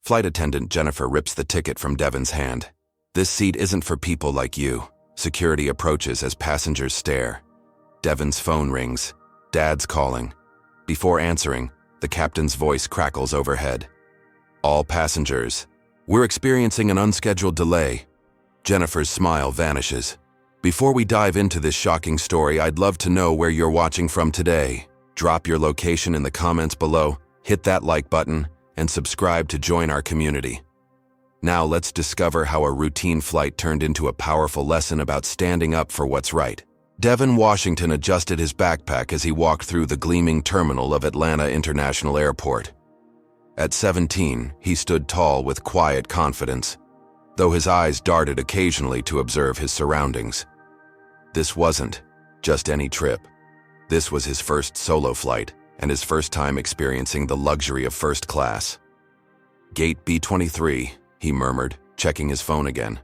Flight attendant Jennifer rips the ticket from Devon's hand. This seat isn't for people like you. Security approaches as passengers stare. Devon's phone rings. Dad's calling. Before answering, the captain's voice crackles overhead. All passengers. We're experiencing an unscheduled delay. Jennifer's smile vanishes. Before we dive into this shocking story, I'd love to know where you're watching from today. Drop your location in the comments below, hit that like button, and subscribe to join our community. Now let's discover how a routine flight turned into a powerful lesson about standing up for what's right. Devon Washington adjusted his backpack as he walked through the gleaming terminal of Atlanta International Airport. At 17, he stood tall with quiet confidence, though his eyes darted occasionally to observe his surroundings. This wasn't just any trip. This was his first solo flight and his first time experiencing the luxury of first class. Gate B23, he murmured, checking his phone again.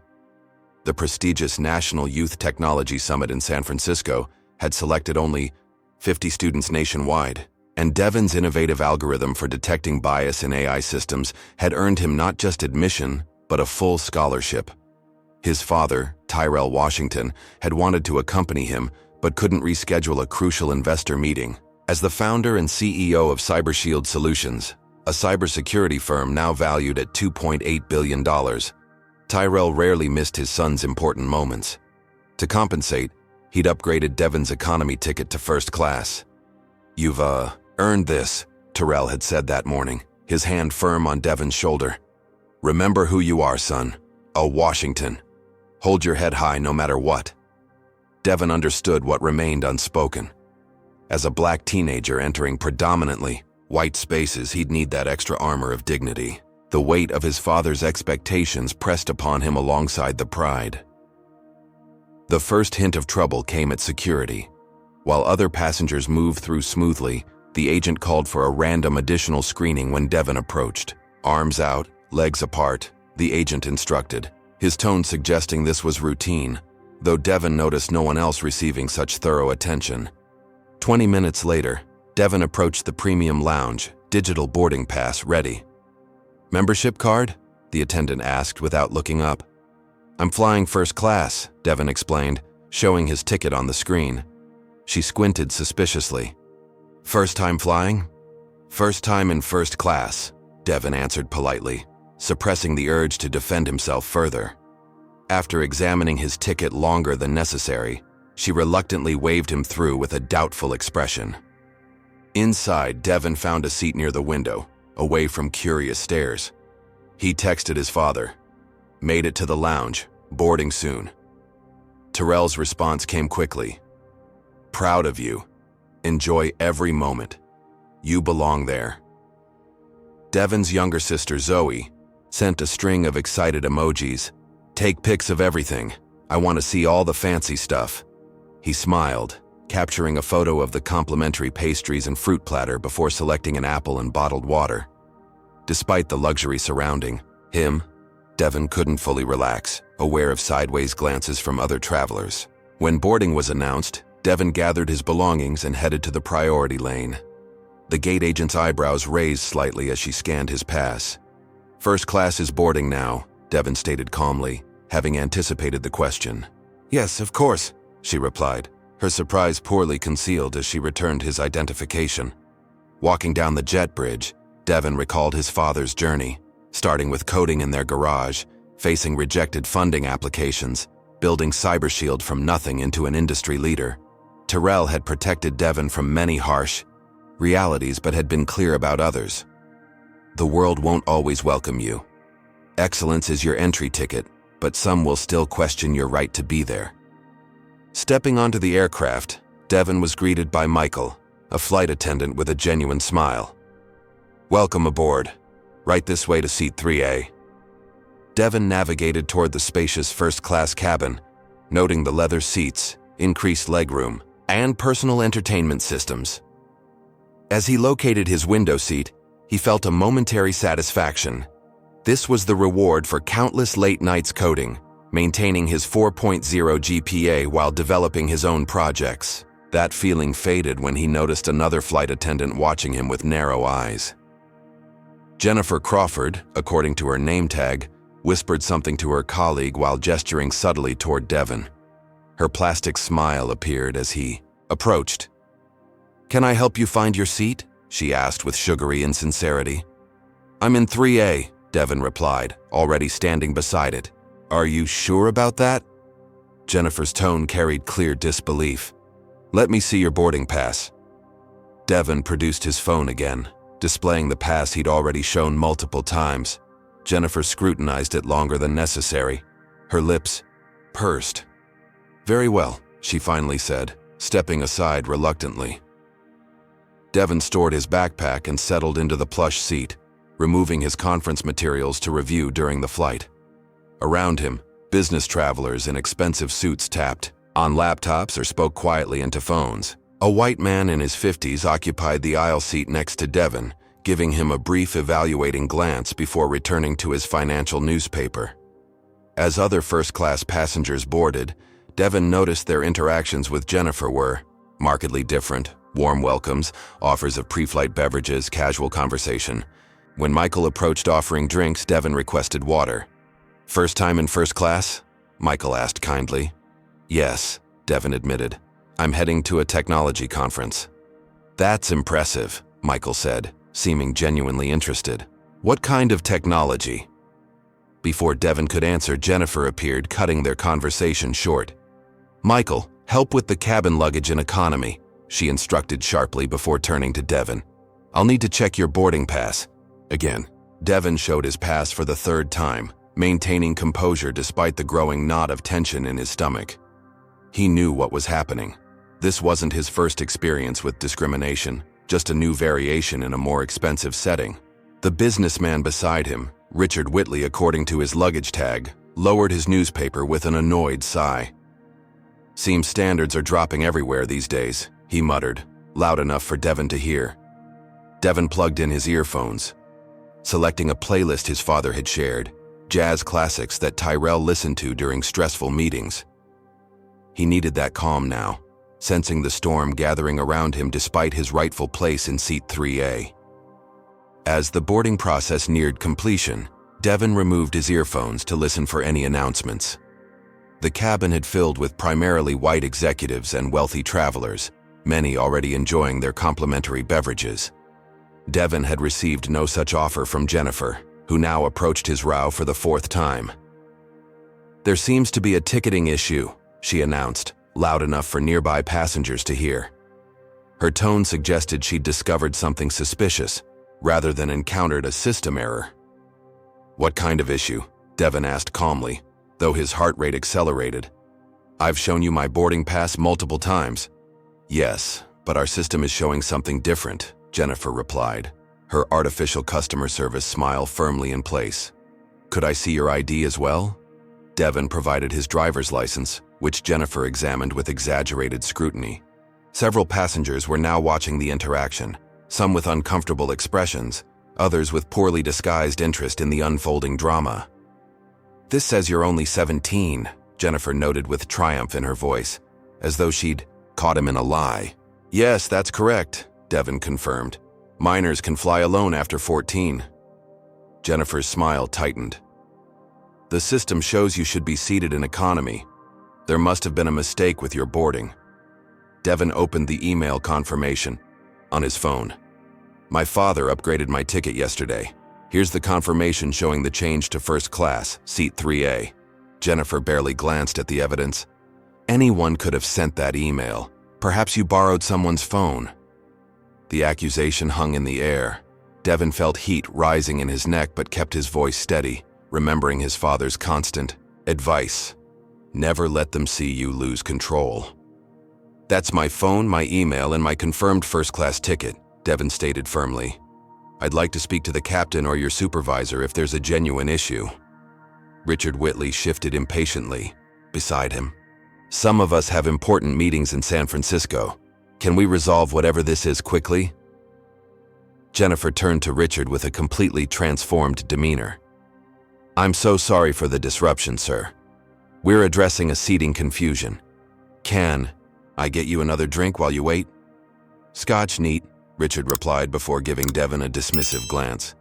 The prestigious National Youth Technology Summit in San Francisco had selected only 50 students nationwide, and Devon's innovative algorithm for detecting bias in AI systems had earned him not just admission, but a full scholarship. His father, Tyrell Washington, had wanted to accompany him, but couldn't reschedule a crucial investor meeting. As the founder and CEO of CyberShield Solutions, a cybersecurity firm now valued at $2.8 billion, Tyrell rarely missed his son's important moments. To compensate, he'd upgraded Devon's economy ticket to first class. "You've, earned this," Tyrell had said that morning, his hand firm on Devon's shoulder. "Remember who you are, son. A Washington. Hold your head high no matter what." Devon understood what remained unspoken. As a black teenager entering predominantly white spaces, he'd need that extra armor of dignity. The weight of his father's expectations pressed upon him alongside the pride. The first hint of trouble came at security. While other passengers moved through smoothly, the agent called for a random additional screening when Devon approached. Arms out, legs apart, the agent instructed, his tone suggesting this was routine, though Devon noticed no one else receiving such thorough attention. 20 minutes later, Devon approached the premium lounge, digital boarding pass ready. "Membership card?" the attendant asked without looking up. "I'm flying first class," Devon explained, showing his ticket on the screen. She squinted suspiciously. "First time flying?" "First time in first class," Devon answered politely, suppressing the urge to defend himself further. After examining his ticket longer than necessary, she reluctantly waved him through with a doubtful expression. Inside, Devon found a seat near the window, away from curious stares. He texted his father. "Made it to the lounge. Boarding soon." Tyrell's response came quickly. "Proud of you. Enjoy every moment. You belong there." Devon's younger sister, Zoe, sent a string of excited emojis. "Take pics of everything. I want to see all the fancy stuff." He smiled, capturing a photo of the complimentary pastries and fruit platter before selecting an apple and bottled water. Despite the luxury surrounding him, Devon couldn't fully relax, aware of sideways glances from other travelers. When boarding was announced, Devon gathered his belongings and headed to the priority lane. The gate agent's eyebrows raised slightly as she scanned his pass. "First class is boarding now," Devon stated calmly, having anticipated the question. "Yes, of course," she replied, her surprise poorly concealed as she returned his identification. Walking down the jet bridge, Devon recalled his father's journey, starting with coding in their garage, facing rejected funding applications, building CyberShield from nothing into an industry leader. Tyrell had protected Devon from many harsh realities but had been clear about others. The world won't always welcome you. Excellence is your entry ticket, but some will still question your right to be there. Stepping onto the aircraft, Devon was greeted by Michael, a flight attendant with a genuine smile. "Welcome aboard. Right this way to seat 3A." Devon navigated toward the spacious first-class cabin, noting the leather seats, increased legroom, and personal entertainment systems. As he located his window seat, he felt a momentary satisfaction. This was the reward for countless late nights coding, maintaining his 4.0 GPA while developing his own projects. That feeling faded when he noticed another flight attendant watching him with narrow eyes. Jennifer Crawford, according to her name tag, whispered something to her colleague while gesturing subtly toward Devon. Her plastic smile appeared as he approached. "Can I help you find your seat?" she asked with sugary insincerity. "I'm in 3A, Devon replied, already standing beside it. "Are you sure about that?" Jennifer's tone carried clear disbelief. "Let me see your boarding pass." Devon produced his phone again, displaying the pass he'd already shown multiple times. Jennifer scrutinized it longer than necessary. Her lips pursed. "Very well," she finally said, stepping aside reluctantly. Devon stored his backpack and settled into the plush seat, removing his conference materials to review during the flight. Around him, business travelers in expensive suits tapped on laptops or spoke quietly into phones. A white man in his 50s occupied the aisle seat next to Devon, giving him a brief evaluating glance before returning to his financial newspaper. As other first-class passengers boarded, Devon noticed their interactions with Jennifer were markedly different: warm welcomes, offers of pre-flight beverages, casual conversation. When Michael approached offering drinks, Devon requested water. "First time in first class?" Michael asked kindly. "Yes," Devon admitted. "I'm heading to a technology conference." "That's impressive," Michael said, seeming genuinely interested. "What kind of technology?" Before Devon could answer, Jennifer appeared, cutting their conversation short. "Michael, help with the cabin luggage in economy," she instructed sharply before turning to Devon. "I'll need to check your boarding pass." Again, Devon showed his pass for the third time, maintaining composure despite the growing knot of tension in his stomach. He knew what was happening. This wasn't his first experience with discrimination, just a new variation in a more expensive setting. The businessman beside him, Richard Whitley according to his luggage tag, lowered his newspaper with an annoyed sigh. "Seems standards are dropping everywhere these days," he muttered, loud enough for Devon to hear. Devon plugged in his earphones, selecting a playlist his father had shared, jazz classics that Tyrell listened to during stressful meetings. He needed that calm now, sensing the storm gathering around him despite his rightful place in seat 3A. As the boarding process neared completion, Devon removed his earphones to listen for any announcements. The cabin had filled with primarily white executives and wealthy travelers, many already enjoying their complimentary beverages. Devon had received no such offer from Jennifer, who now approached his row for the fourth time. "There seems to be a ticketing issue," she announced, loud enough for nearby passengers to hear. Her tone suggested she'd discovered something suspicious, rather than encountered a system error. "What kind of issue?" Devon asked calmly, though his heart rate accelerated. "I've shown you my boarding pass multiple times." "Yes, but our system is showing something different," Jennifer replied, her artificial customer service smile firmly in place. "Could I see your ID as well?" Devon provided his driver's license, which Jennifer examined with exaggerated scrutiny. Several passengers were now watching the interaction, some with uncomfortable expressions, others with poorly disguised interest in the unfolding drama. "This says you're only 17, Jennifer noted with triumph in her voice, as though she'd caught him in a lie. "Yes, that's correct," Devon confirmed. "Minors can fly alone after 14. Jennifer's smile tightened. "The system shows you should be seated in economy. There must have been a mistake with your boarding." Devon opened the email confirmation on his phone. "My father upgraded my ticket yesterday. Here's the confirmation showing the change to first class, seat 3A. Jennifer barely glanced at the evidence. "Anyone could have sent that email. Perhaps you borrowed someone's phone." The accusation hung in the air. Devon felt heat rising in his neck but kept his voice steady, remembering his father's constant advice. Never let them see you lose control. "That's my phone, my email, and my confirmed first-class ticket," Devon stated firmly. "I'd like to speak to the captain or your supervisor if there's a genuine issue." Richard Whitley shifted impatiently beside him. "Some of us have important meetings in San Francisco. Can we resolve whatever this is quickly?" Jennifer turned to Richard with a completely transformed demeanor. "I'm so sorry for the disruption, sir. We're addressing a seating confusion. Can I get you another drink while you wait?" "Scotch neat," Richard replied before giving Devon a dismissive glance.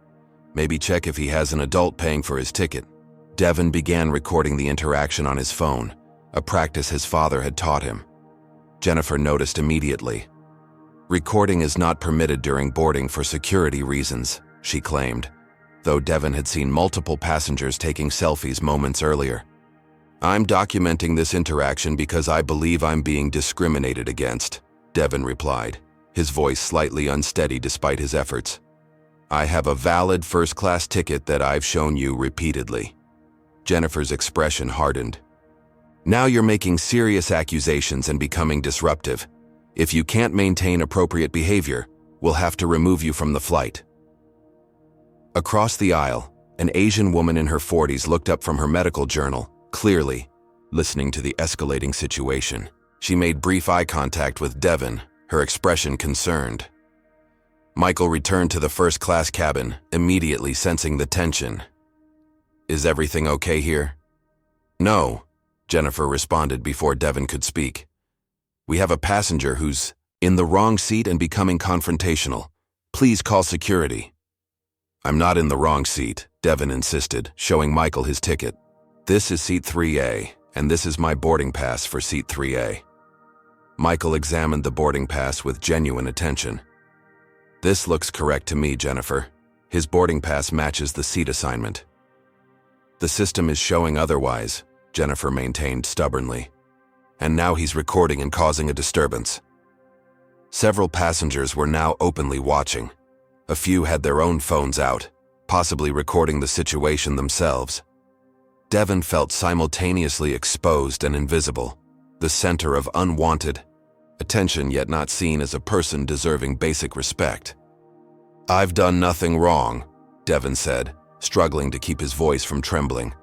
Maybe check if he has an adult paying for his ticket. Devon began recording the interaction on his phone, a practice his father had taught him. Jennifer noticed immediately. Recording is not permitted during boarding for security reasons, she claimed, though Devon had seen multiple passengers taking selfies moments earlier. I'm documenting this interaction because I believe I'm being discriminated against, Devon replied, his voice slightly unsteady despite his efforts. I have a valid first-class ticket that I've shown you repeatedly. Jennifer's expression hardened. Now you're making serious accusations and becoming disruptive. If you can't maintain appropriate behavior, we'll have to remove you from the flight. Across the aisle, an Asian woman in her 40s looked up from her medical journal, clearly listening to the escalating situation. She made brief eye contact with Devon, her expression concerned. Michael returned to the first-class cabin, immediately sensing the tension. Is everything okay here? No, Jennifer responded before Devon could speak. We have a passenger who's in the wrong seat and becoming confrontational. Please call security. I'm not in the wrong seat, Devon insisted, showing Michael his ticket. This is seat 3A, and this is my boarding pass for seat 3A. Michael examined the boarding pass with genuine attention. This looks correct to me, Jennifer. His boarding pass matches the seat assignment. The system is showing otherwise, Jennifer maintained stubbornly. And now he's recording and causing a disturbance. Several passengers were now openly watching. A few had their own phones out, possibly recording the situation themselves. Devon felt simultaneously exposed and invisible, the center of unwanted attention yet not seen as a person deserving basic respect. I've done nothing wrong, Devon said, struggling to keep his voice from trembling.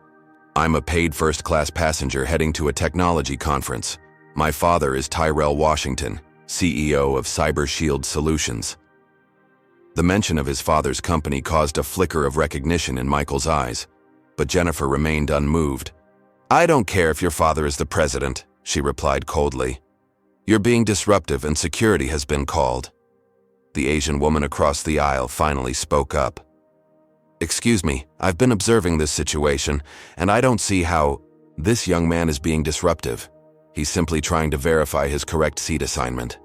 I'm a paid first-class passenger heading to a technology conference. My father is Tyrell Washington, CEO of Cyber Shield Solutions. The mention of his father's company caused a flicker of recognition in Michael's eyes, but Jennifer remained unmoved. I don't care if your father is the president, she replied coldly. You're being disruptive and security has been called. The Asian woman across the aisle finally spoke up. Excuse me, I've been observing this situation, and I don't see how this young man is being disruptive. He's simply trying to verify his correct seat assignment.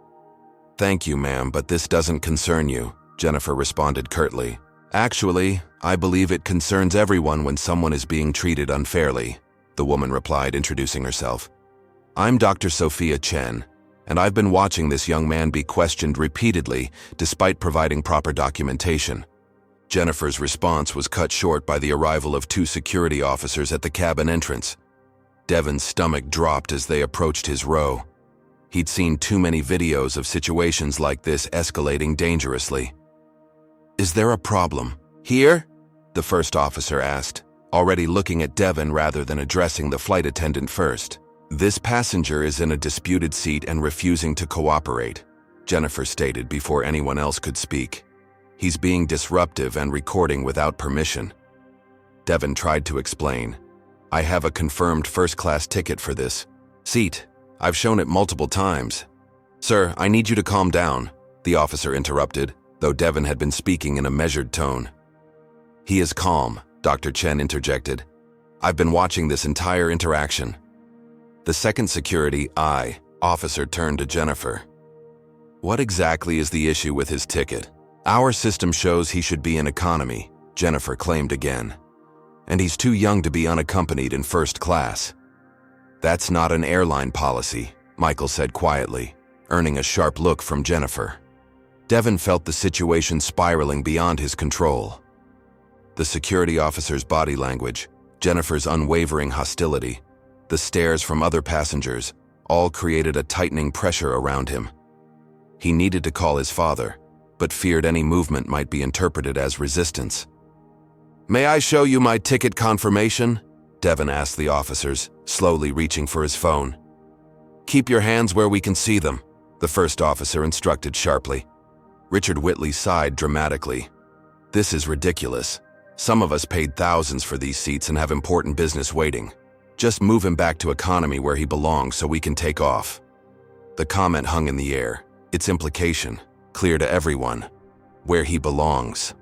Thank you, ma'am, but this doesn't concern you, Jennifer responded curtly. Actually, I believe it concerns everyone when someone is being treated unfairly, the woman replied, introducing herself. I'm Dr. Sophia Chen, and I've been watching this young man be questioned repeatedly despite providing proper documentation. Jennifer's response was cut short by the arrival of two security officers at the cabin entrance. Devon's stomach dropped as they approached his row. He'd seen too many videos of situations like this escalating dangerously. Is there a problem here? The first officer asked, already looking at Devon rather than addressing the flight attendant first. This passenger is in a disputed seat and refusing to cooperate, Jennifer stated before anyone else could speak. He's being disruptive and recording without permission. Devon tried to explain. I have a confirmed first-class ticket for this seat. I've shown it multiple times. Sir, I need you to calm down, the officer interrupted, though Devon had been speaking in a measured tone. He is calm, Dr. Chen interjected. I've been watching this entire interaction. The second security officer turned to Jennifer. What exactly is the issue with his ticket? Our system shows he should be in economy, Jennifer claimed again. And he's too young to be unaccompanied in first class. That's not an airline policy, Michael said quietly, earning a sharp look from Jennifer. Devon felt the situation spiraling beyond his control. The security officer's body language, Jennifer's unwavering hostility, the stares from other passengers, all created a tightening pressure around him. He needed to call his father, but feared any movement might be interpreted as resistance. May I show you my ticket confirmation? Devon asked the officers, slowly reaching for his phone. Keep your hands where we can see them, the first officer instructed sharply. Richard Whitley sighed dramatically. This is ridiculous. Some of us paid thousands for these seats and have important business waiting. Just move him back to economy where he belongs so we can take off. The comment hung in the air, its implication clear to everyone. Where he belongs.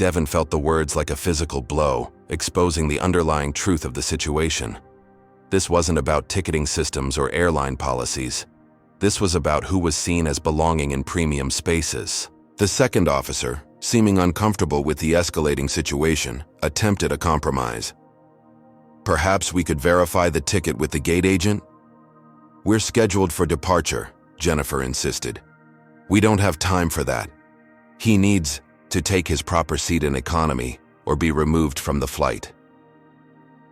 Devon felt the words like a physical blow, exposing the underlying truth of the situation. This wasn't about ticketing systems or airline policies. This was about who was seen as belonging in premium spaces. The second officer, seeming uncomfortable with the escalating situation, attempted a compromise. "Perhaps we could verify the ticket with the gate agent?" "We're scheduled for departure," Jennifer insisted. "We don't have time for that. He needs to take his proper seat in economy or be removed from the flight."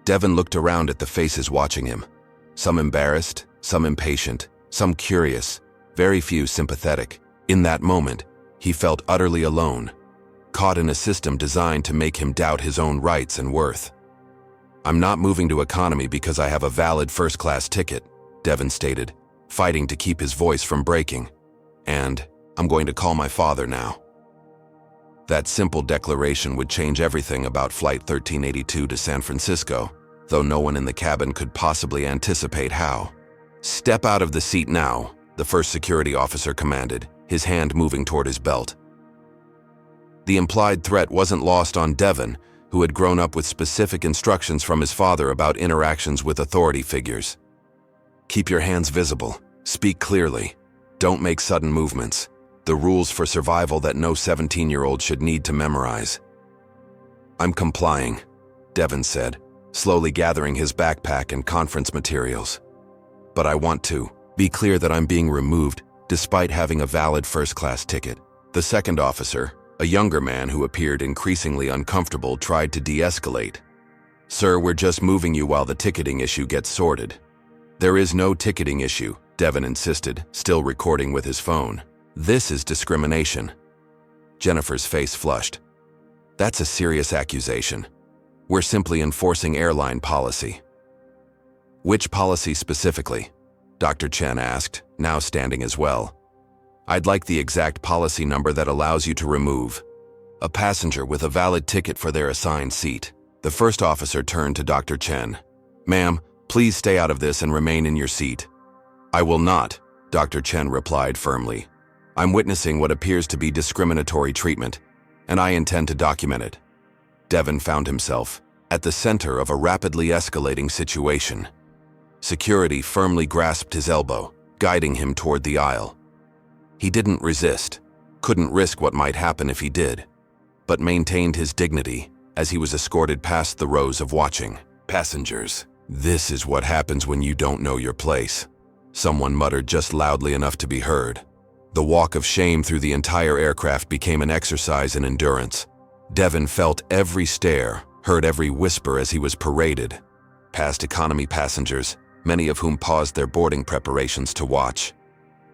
Devon looked around at the faces watching him. Some embarrassed, some impatient, some curious, very few sympathetic. In that moment, he felt utterly alone, caught in a system designed to make him doubt his own rights and worth. "I'm not moving to economy because I have a valid first-class ticket," Devon stated, fighting to keep his voice from breaking. "And I'm going to call my father now." That simple declaration would change everything about Flight 1382 to San Francisco, though no one in the cabin could possibly anticipate how. "Step out of the seat now," the first security officer commanded, his hand moving toward his belt. The implied threat wasn't lost on Devon, who had grown up with specific instructions from his father about interactions with authority figures. "Keep your hands visible. Speak clearly. Don't make sudden movements. The rules for survival that no 17-year-old should need to memorize." "I'm complying," Devon said, slowly gathering his backpack and conference materials. "But I want to be clear that I'm being removed despite having a valid first-class ticket." The second officer, a younger man who appeared increasingly uncomfortable, tried to de-escalate. "Sir, we're just moving you while the ticketing issue gets sorted." "There is no ticketing issue," Devon insisted, still recording with his phone. "This is discrimination." Jennifer's face flushed. "That's a serious accusation. We're simply enforcing airline policy." "Which policy specifically?" Dr. Chen asked, now standing as well. "I'd like the exact policy number that allows you to remove a passenger with a valid ticket for their assigned seat." The first officer turned to Dr. Chen. "Ma'am, please stay out of this and remain in your seat." "I will not," Dr. Chen replied firmly. "I'm witnessing what appears to be discriminatory treatment, and I intend to document it." Devon found himself at the center of a rapidly escalating situation. Security firmly grasped his elbow, guiding him toward the aisle. He didn't resist, couldn't risk what might happen if he did, but maintained his dignity as he was escorted past the rows of watching passengers. "This is what happens when you don't know your place," someone muttered just loudly enough to be heard. The walk of shame through the entire aircraft became an exercise in endurance. Devon felt every stare, heard every whisper as he was paraded past economy passengers, many of whom paused their boarding preparations to watch.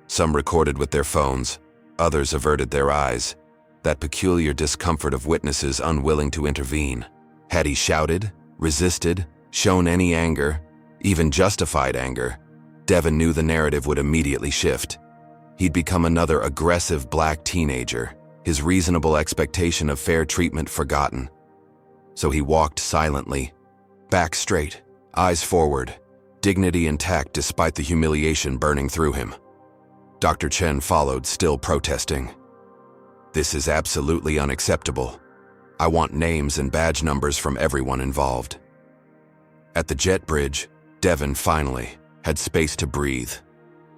Some recorded with their phones, others averted their eyes, that peculiar discomfort of witnesses unwilling to intervene. Had he shouted, resisted, shown any anger, even justified anger, Devon knew the narrative would immediately shift. He'd become another aggressive black teenager, his reasonable expectation of fair treatment forgotten. So he walked silently, back straight, eyes forward, dignity intact despite the humiliation burning through him. Dr. Chen followed, still protesting. "This is absolutely unacceptable. I want names and badge numbers from everyone involved." At the jet bridge, Devon finally had space to breathe.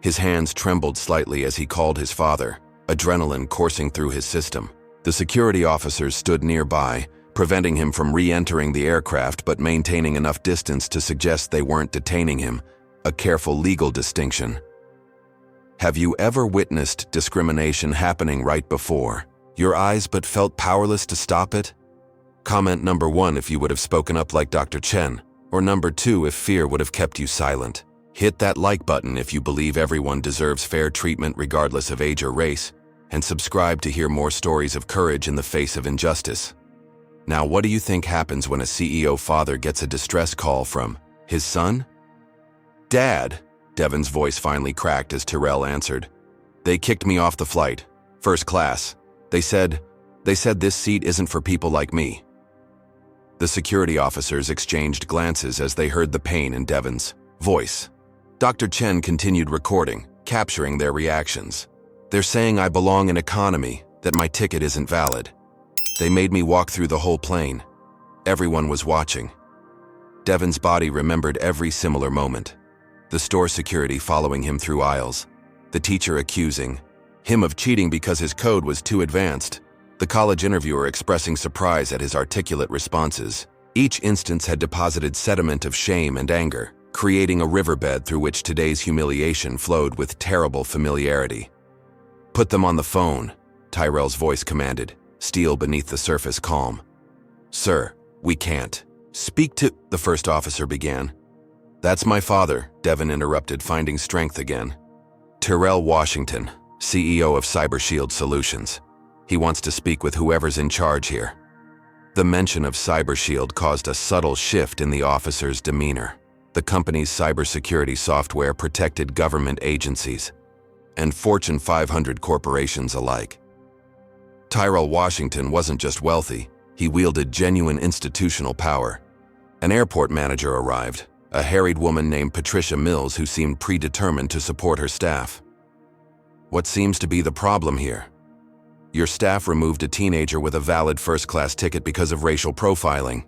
His hands trembled slightly as he called his father, adrenaline coursing through his system. The security officers stood nearby, preventing him from re-entering the aircraft but maintaining enough distance to suggest they weren't detaining him, a careful legal distinction. Have you ever witnessed discrimination happening right before your eyes but felt powerless to stop it? Comment number 1 if you would have spoken up like Dr. Chen, or number 2 if fear would have kept you silent. Hit that like button if you believe everyone deserves fair treatment regardless of age or race, and subscribe to hear more stories of courage in the face of injustice. Now, what do you think happens when a CEO father gets a distress call from his son? "Dad," Devon's voice finally cracked as Terrell answered. "They kicked me off the flight, first class. They said this seat isn't for people like me." The security officers exchanged glances as they heard the pain in Devon's voice. Dr. Chen continued recording, capturing their reactions. "They're saying I belong in economy, that my ticket isn't valid." They made me walk through the whole plane. Everyone was watching. Devon's body remembered every similar moment. The store security following him through aisles. The teacher accusing him of cheating because his code was too advanced. The college interviewer expressing surprise at his articulate responses. Each instance had deposited sediment of shame and anger, creating a riverbed through which today's humiliation flowed with terrible familiarity. "Put them on the phone," Tyrell's voice commanded, steel beneath the surface calm. "Sir, we can't." "Speak to," the first officer began. "That's my father," Devon interrupted, finding strength again. "Tyrell Washington, CEO of CyberShield Solutions. He wants to speak with whoever's in charge here." The mention of CyberShield caused a subtle shift in the officer's demeanor. The company's cybersecurity software protected government agencies and Fortune 500 corporations alike. Tyrell Washington wasn't just wealthy, he wielded genuine institutional power. An airport manager arrived, a harried woman named Patricia Mills who seemed predetermined to support her staff. "What seems to be the problem here?" "Your staff removed a teenager with a valid first-class ticket because of racial profiling,"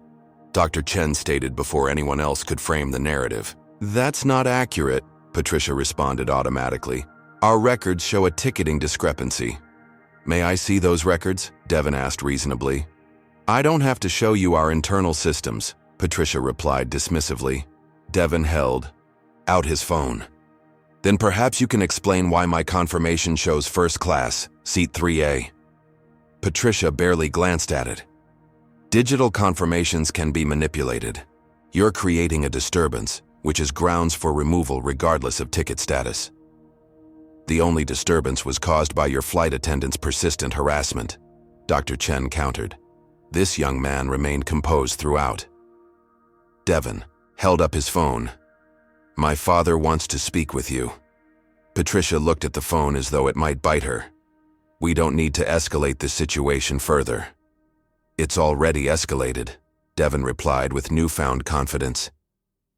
Dr. Chen stated before anyone else could frame the narrative. "That's not accurate," Patricia responded automatically. "Our records show a ticketing discrepancy." "May I see those records?" Devon asked reasonably. "I don't have to show you our internal systems," Patricia replied dismissively. Devon held out his phone. "Then perhaps you can explain why my confirmation shows first class, seat 3A. Patricia barely glanced at it. "Digital confirmations can be manipulated. You're creating a disturbance, which is grounds for removal regardless of ticket status. The only disturbance was caused by your flight attendant's persistent harassment," Dr. Chen countered. This young man remained composed throughout. Devon held up his phone. "My father wants to speak with you." Patricia looked at the phone as though it might bite her. "We don't need to escalate this situation further." "It's already escalated," Devon replied with newfound confidence.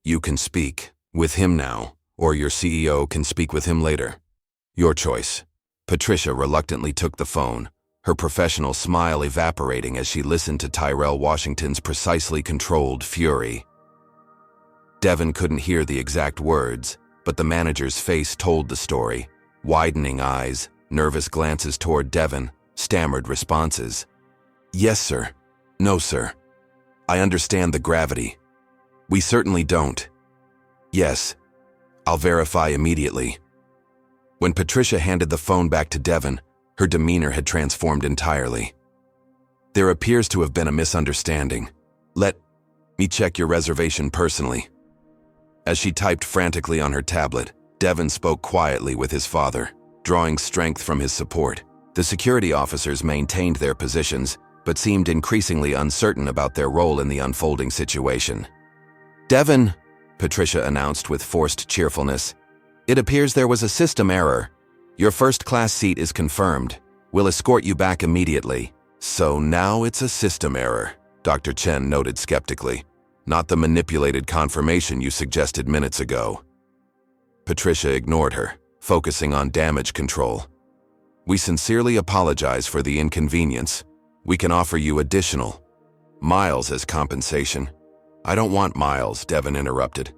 "You can speak with him now, or your CEO can speak with him later. Your choice." Patricia reluctantly took the phone, her professional smile evaporating as she listened to Tyrell Washington's precisely controlled fury. Devon couldn't hear the exact words, but the manager's face told the story. Widening eyes, nervous glances toward Devon, stammered responses. "Yes, sir. No, sir. I understand the gravity. We certainly don't. Yes. I'll verify immediately." When Patricia handed the phone back to Devon, her demeanor had transformed entirely. "There appears to have been a misunderstanding. Let me check your reservation personally." As she typed frantically on her tablet, Devon spoke quietly with his father, drawing strength from his support. The security officers maintained their positions, but seemed increasingly uncertain about their role in the unfolding situation. "Devon," Patricia announced with forced cheerfulness, "it appears there was a system error. Your first-class seat is confirmed. We'll escort you back immediately." "So now it's a system error," Dr. Chen noted skeptically. "Not the manipulated confirmation you suggested minutes ago." Patricia ignored her, focusing on damage control. "We sincerely apologize for the inconvenience. We can offer you additional miles as compensation." "I don't want miles," Devon interrupted.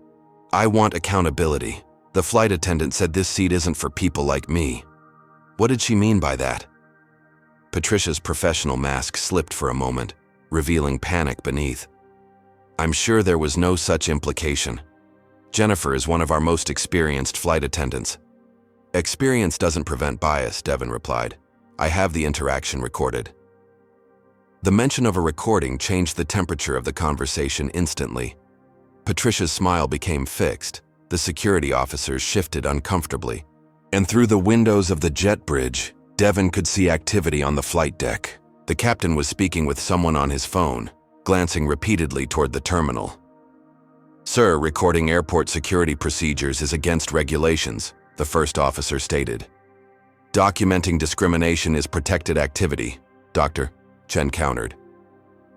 "I want accountability. The flight attendant said this seat isn't for people like me." What did she mean by that? Patricia's professional mask slipped for a moment, revealing panic beneath. "I'm sure there was no such implication. Jennifer is one of our most experienced flight attendants." "Experience doesn't prevent bias," Devon replied. "I have the interaction recorded." The mention of a recording changed the temperature of the conversation instantly. Patricia's smile became fixed. The security officers shifted uncomfortably. And through the windows of the jet bridge, Devon could see activity on the flight deck. The captain was speaking with someone on his phone, glancing repeatedly toward the terminal. "Sir, recording airport security procedures is against regulations," the first officer stated. "Documenting discrimination is protected activity," Dr. Chen countered.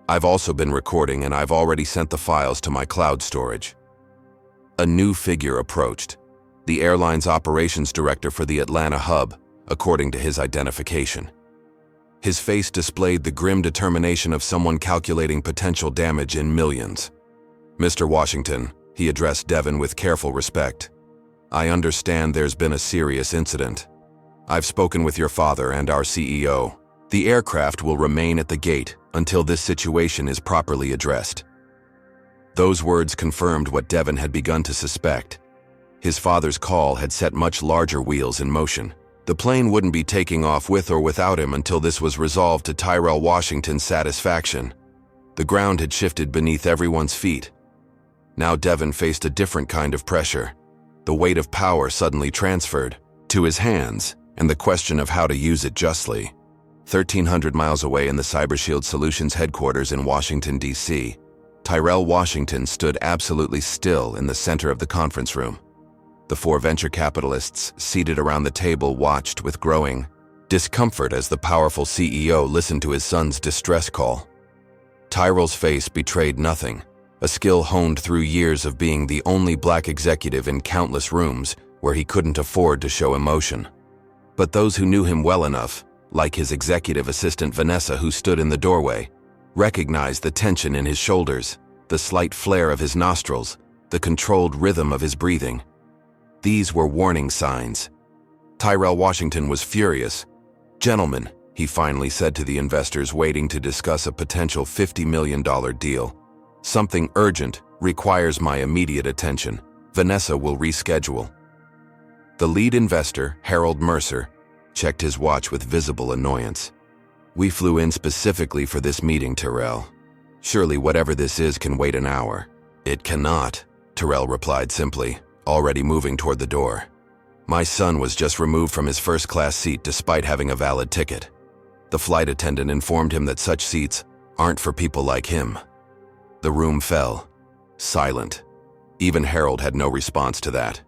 "I've also been recording and I've already sent the files to my cloud storage." A new figure approached, the airline's operations director for the Atlanta hub, according to his identification. His face displayed the grim determination of someone calculating potential damage in millions. "Mr. Washington," he addressed Devon with careful respect, "I understand there's been a serious incident. I've spoken with your father and our CEO. The aircraft will remain at the gate until this situation is properly addressed." Those words confirmed what Devon had begun to suspect. His father's call had set much larger wheels in motion. The plane wouldn't be taking off with or without him until this was resolved to Tyrell Washington's satisfaction. The ground had shifted beneath everyone's feet. Now Devon faced a different kind of pressure. The weight of power suddenly transferred to his hands, and the question of how to use it justly. 1,300 miles away in the CyberShield Solutions headquarters in Washington, D.C., Tyrell Washington stood absolutely still in the center of the conference room. The four venture capitalists seated around the table watched with growing discomfort as the powerful CEO listened to his son's distress call. Tyrell's face betrayed nothing, a skill honed through years of being the only black executive in countless rooms where he couldn't afford to show emotion. But those who knew him well enough, like his executive assistant Vanessa who stood in the doorway, recognized the tension in his shoulders, the slight flare of his nostrils, the controlled rhythm of his breathing. These were warning signs. Tyrell Washington was furious. "Gentlemen," he finally said to the investors waiting to discuss a potential $50 million deal, "something urgent requires my immediate attention. Vanessa will reschedule." The lead investor, Harold Mercer, checked his watch with visible annoyance. "We flew in specifically for this meeting, Tyrell. Surely whatever this is can wait an hour." "It cannot," Tyrell replied simply, already moving toward the door. "My son was just removed from his first-class seat despite having a valid ticket. The flight attendant informed him that such seats aren't for people like him." The room fell, silent. Even Harold had no response to that.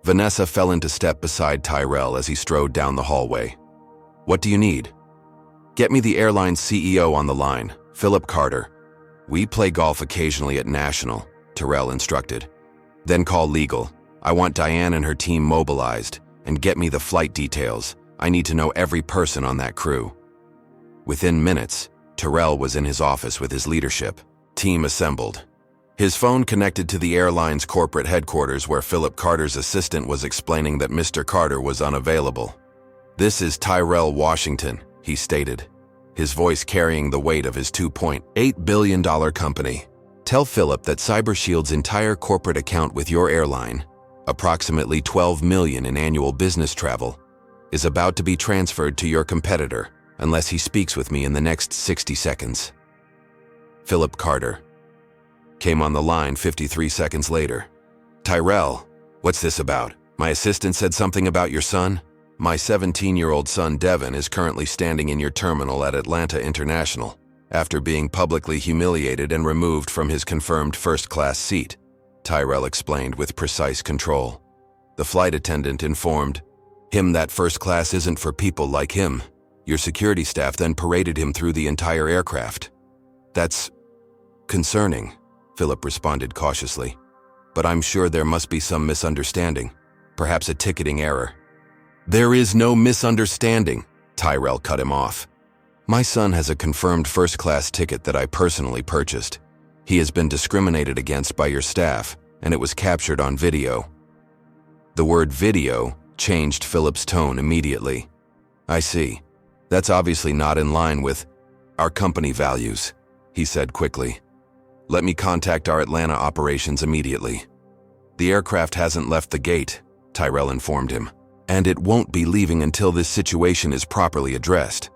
Vanessa fell into step beside Tyrell as he strode down the hallway. "What do you need?" "Get me the Airline CEO on the line, Philip Carter. We play golf occasionally at National," Tyrell instructed. "Then call legal. I want Diane and her team mobilized, and get me the flight details. I need to know every person on that crew." Within minutes, Tyrell was in his office with his leadership team assembled. His phone connected to the airline's corporate headquarters where Philip Carter's assistant was explaining that Mr. Carter was unavailable. "This is Tyrell Washington," he stated, his voice carrying the weight of his $2.8 billion company. "Tell Philip that CyberShield's entire corporate account with your airline, approximately $12 million in annual business travel, is about to be transferred to your competitor unless he speaks with me in the next 60 seconds. Philip Carter came on the line 53 seconds later. "Tyrell, what's this about? My assistant said something about your son? My 17-year-old son Devon is currently standing in your terminal at Atlanta International after being publicly humiliated and removed from his confirmed first-class seat," Tyrell explained with precise control. The flight attendant informed him that first class isn't for people like him. Your security staff then paraded him through the entire aircraft. "That's concerning," Philip responded cautiously. "But I'm sure there must be some misunderstanding, perhaps a ticketing error." "There is no misunderstanding," Tyrell cut him off. "My son has a confirmed first-class ticket that I personally purchased. He has been discriminated against by your staff, and it was captured on video." The word video changed Philip's tone immediately. "I see. That's obviously not in line with our company values," he said quickly. "Let me contact our Atlanta operations immediately." "The aircraft hasn't left the gate," Tyrell informed him, "and it won't be leaving until this situation is properly addressed.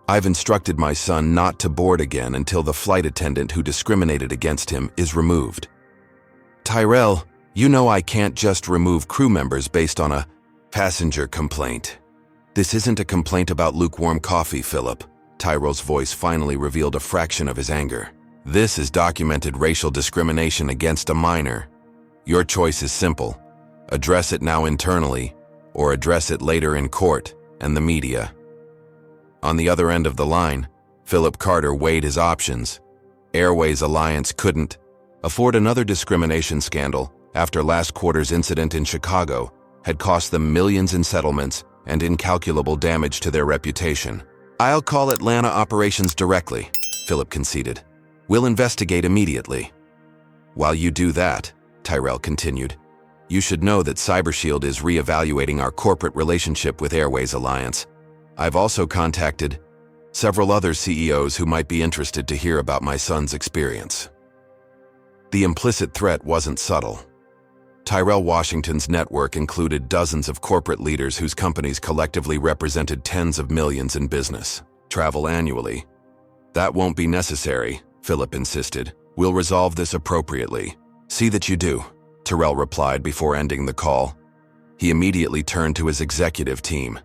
I've instructed my son not to board again until the flight attendant who discriminated against him is removed." "Tyrell, you know I can't just remove crew members based on a passenger complaint." "This isn't a complaint about lukewarm coffee, Philip." Tyrell's voice finally revealed a fraction of his anger. "This is documented racial discrimination against a minor. Your choice is simple. Address it now internally, or address it later in court and the media." On the other end of the line, Philip Carter weighed his options. Airways Alliance couldn't afford another discrimination scandal after last quarter's incident in Chicago had cost them millions in settlements and incalculable damage to their reputation. I'll call Atlanta operations directly, Philip conceded. We'll investigate immediately. While you do that, Tyrell continued, you should know that CyberShield is reevaluating our corporate relationship with Airways Alliance. I've also contacted several other CEOs who might be interested to hear about my son's experience. The implicit threat wasn't subtle. Tyrell Washington's network included dozens of corporate leaders whose companies collectively represented tens of millions in business travel annually. That won't be necessary, Philip insisted. We'll resolve this appropriately. See that you do, Tyrell replied before ending the call. He immediately turned to his executive team.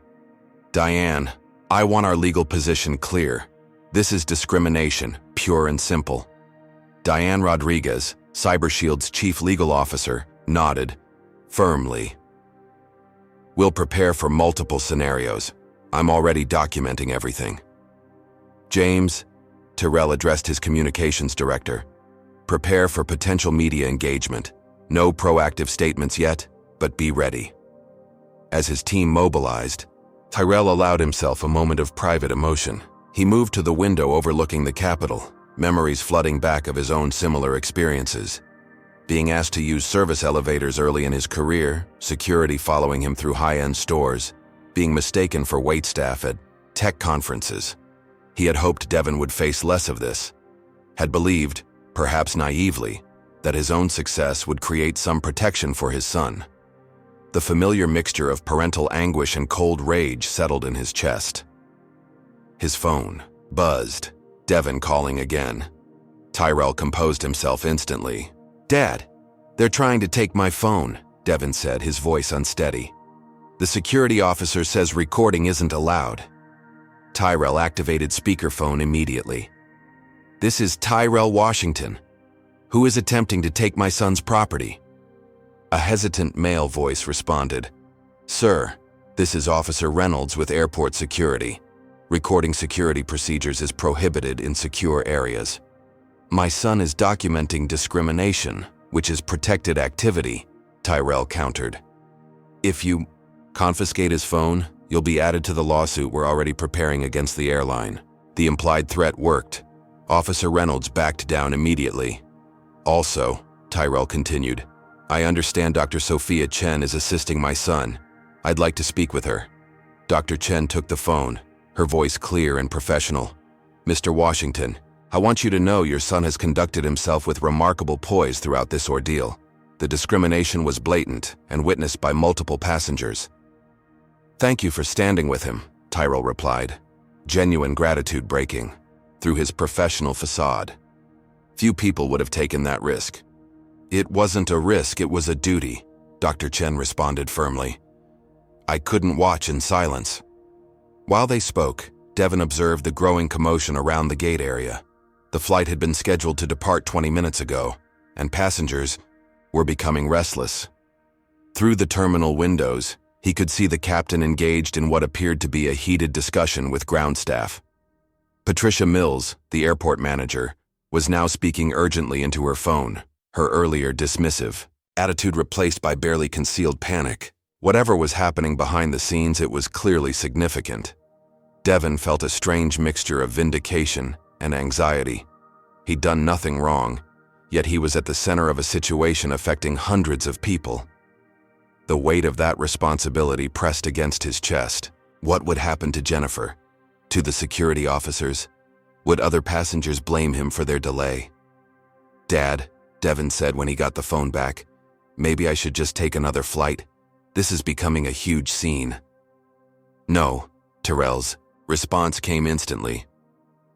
Diane, I want our legal position clear. This is discrimination, pure and simple. Diane Rodriguez, CyberShield's chief legal officer, nodded firmly. We'll prepare for multiple scenarios. I'm already documenting everything. James, Tyrell addressed his communications director. Prepare for potential media engagement. No proactive statements yet, but be ready. As his team mobilized, Tyrell allowed himself a moment of private emotion. He moved to the window overlooking the Capitol, memories flooding back of his own similar experiences. Being asked to use service elevators early in his career, security following him through high-end stores, being mistaken for waitstaff at tech conferences. He had hoped Devon would face less of this, had believed, perhaps naively, that his own success would create some protection for his son. The familiar mixture of parental anguish and cold rage settled in his chest. His phone buzzed, Devon calling again. Tyrell composed himself instantly. Dad, they're trying to take my phone, Devon said, his voice unsteady. The security officer says recording isn't allowed. Tyrell activated speakerphone immediately. This is Tyrell Washington. Who is attempting to take my son's property? A hesitant male voice responded. Sir, this is Officer Reynolds with Airport Security. Recording security procedures is prohibited in secure areas. My son is documenting discrimination, which is protected activity, Tyrell countered. If you confiscate his phone, you'll be added to the lawsuit we're already preparing against the airline. The implied threat worked. Officer Reynolds backed down immediately. Also, Tyrell continued, I understand Dr. Sophia Chen is assisting my son. I'd like to speak with her. Dr. Chen took the phone, her voice clear and professional. Mr. Washington, I want you to know your son has conducted himself with remarkable poise throughout this ordeal. The discrimination was blatant and witnessed by multiple passengers. Thank you for standing with him, Tyrell replied, genuine gratitude breaking through his professional facade. Few people would have taken that risk. It wasn't a risk, it was a duty, Dr. Chen responded firmly. I couldn't watch in silence. While they spoke, Devon observed the growing commotion around the gate area. The flight had been scheduled to depart 20 minutes ago, and passengers were becoming restless. Through the terminal windows, he could see the captain engaged in what appeared to be a heated discussion with ground staff. Patricia Mills, the airport manager, was now speaking urgently into her phone, her earlier dismissive attitude replaced by barely concealed panic. Whatever was happening behind the scenes, it was clearly significant. Devon felt a strange mixture of vindication and anxiety. He'd done nothing wrong, yet he was at the center of a situation affecting hundreds of people. The weight of that responsibility pressed against his chest. What would happen to Jennifer? To the security officers? Would other passengers blame him for their delay? Dad, Devon said when he got the phone back, maybe I should just take another flight. This is becoming a huge scene. No, Tyrell's response came instantly.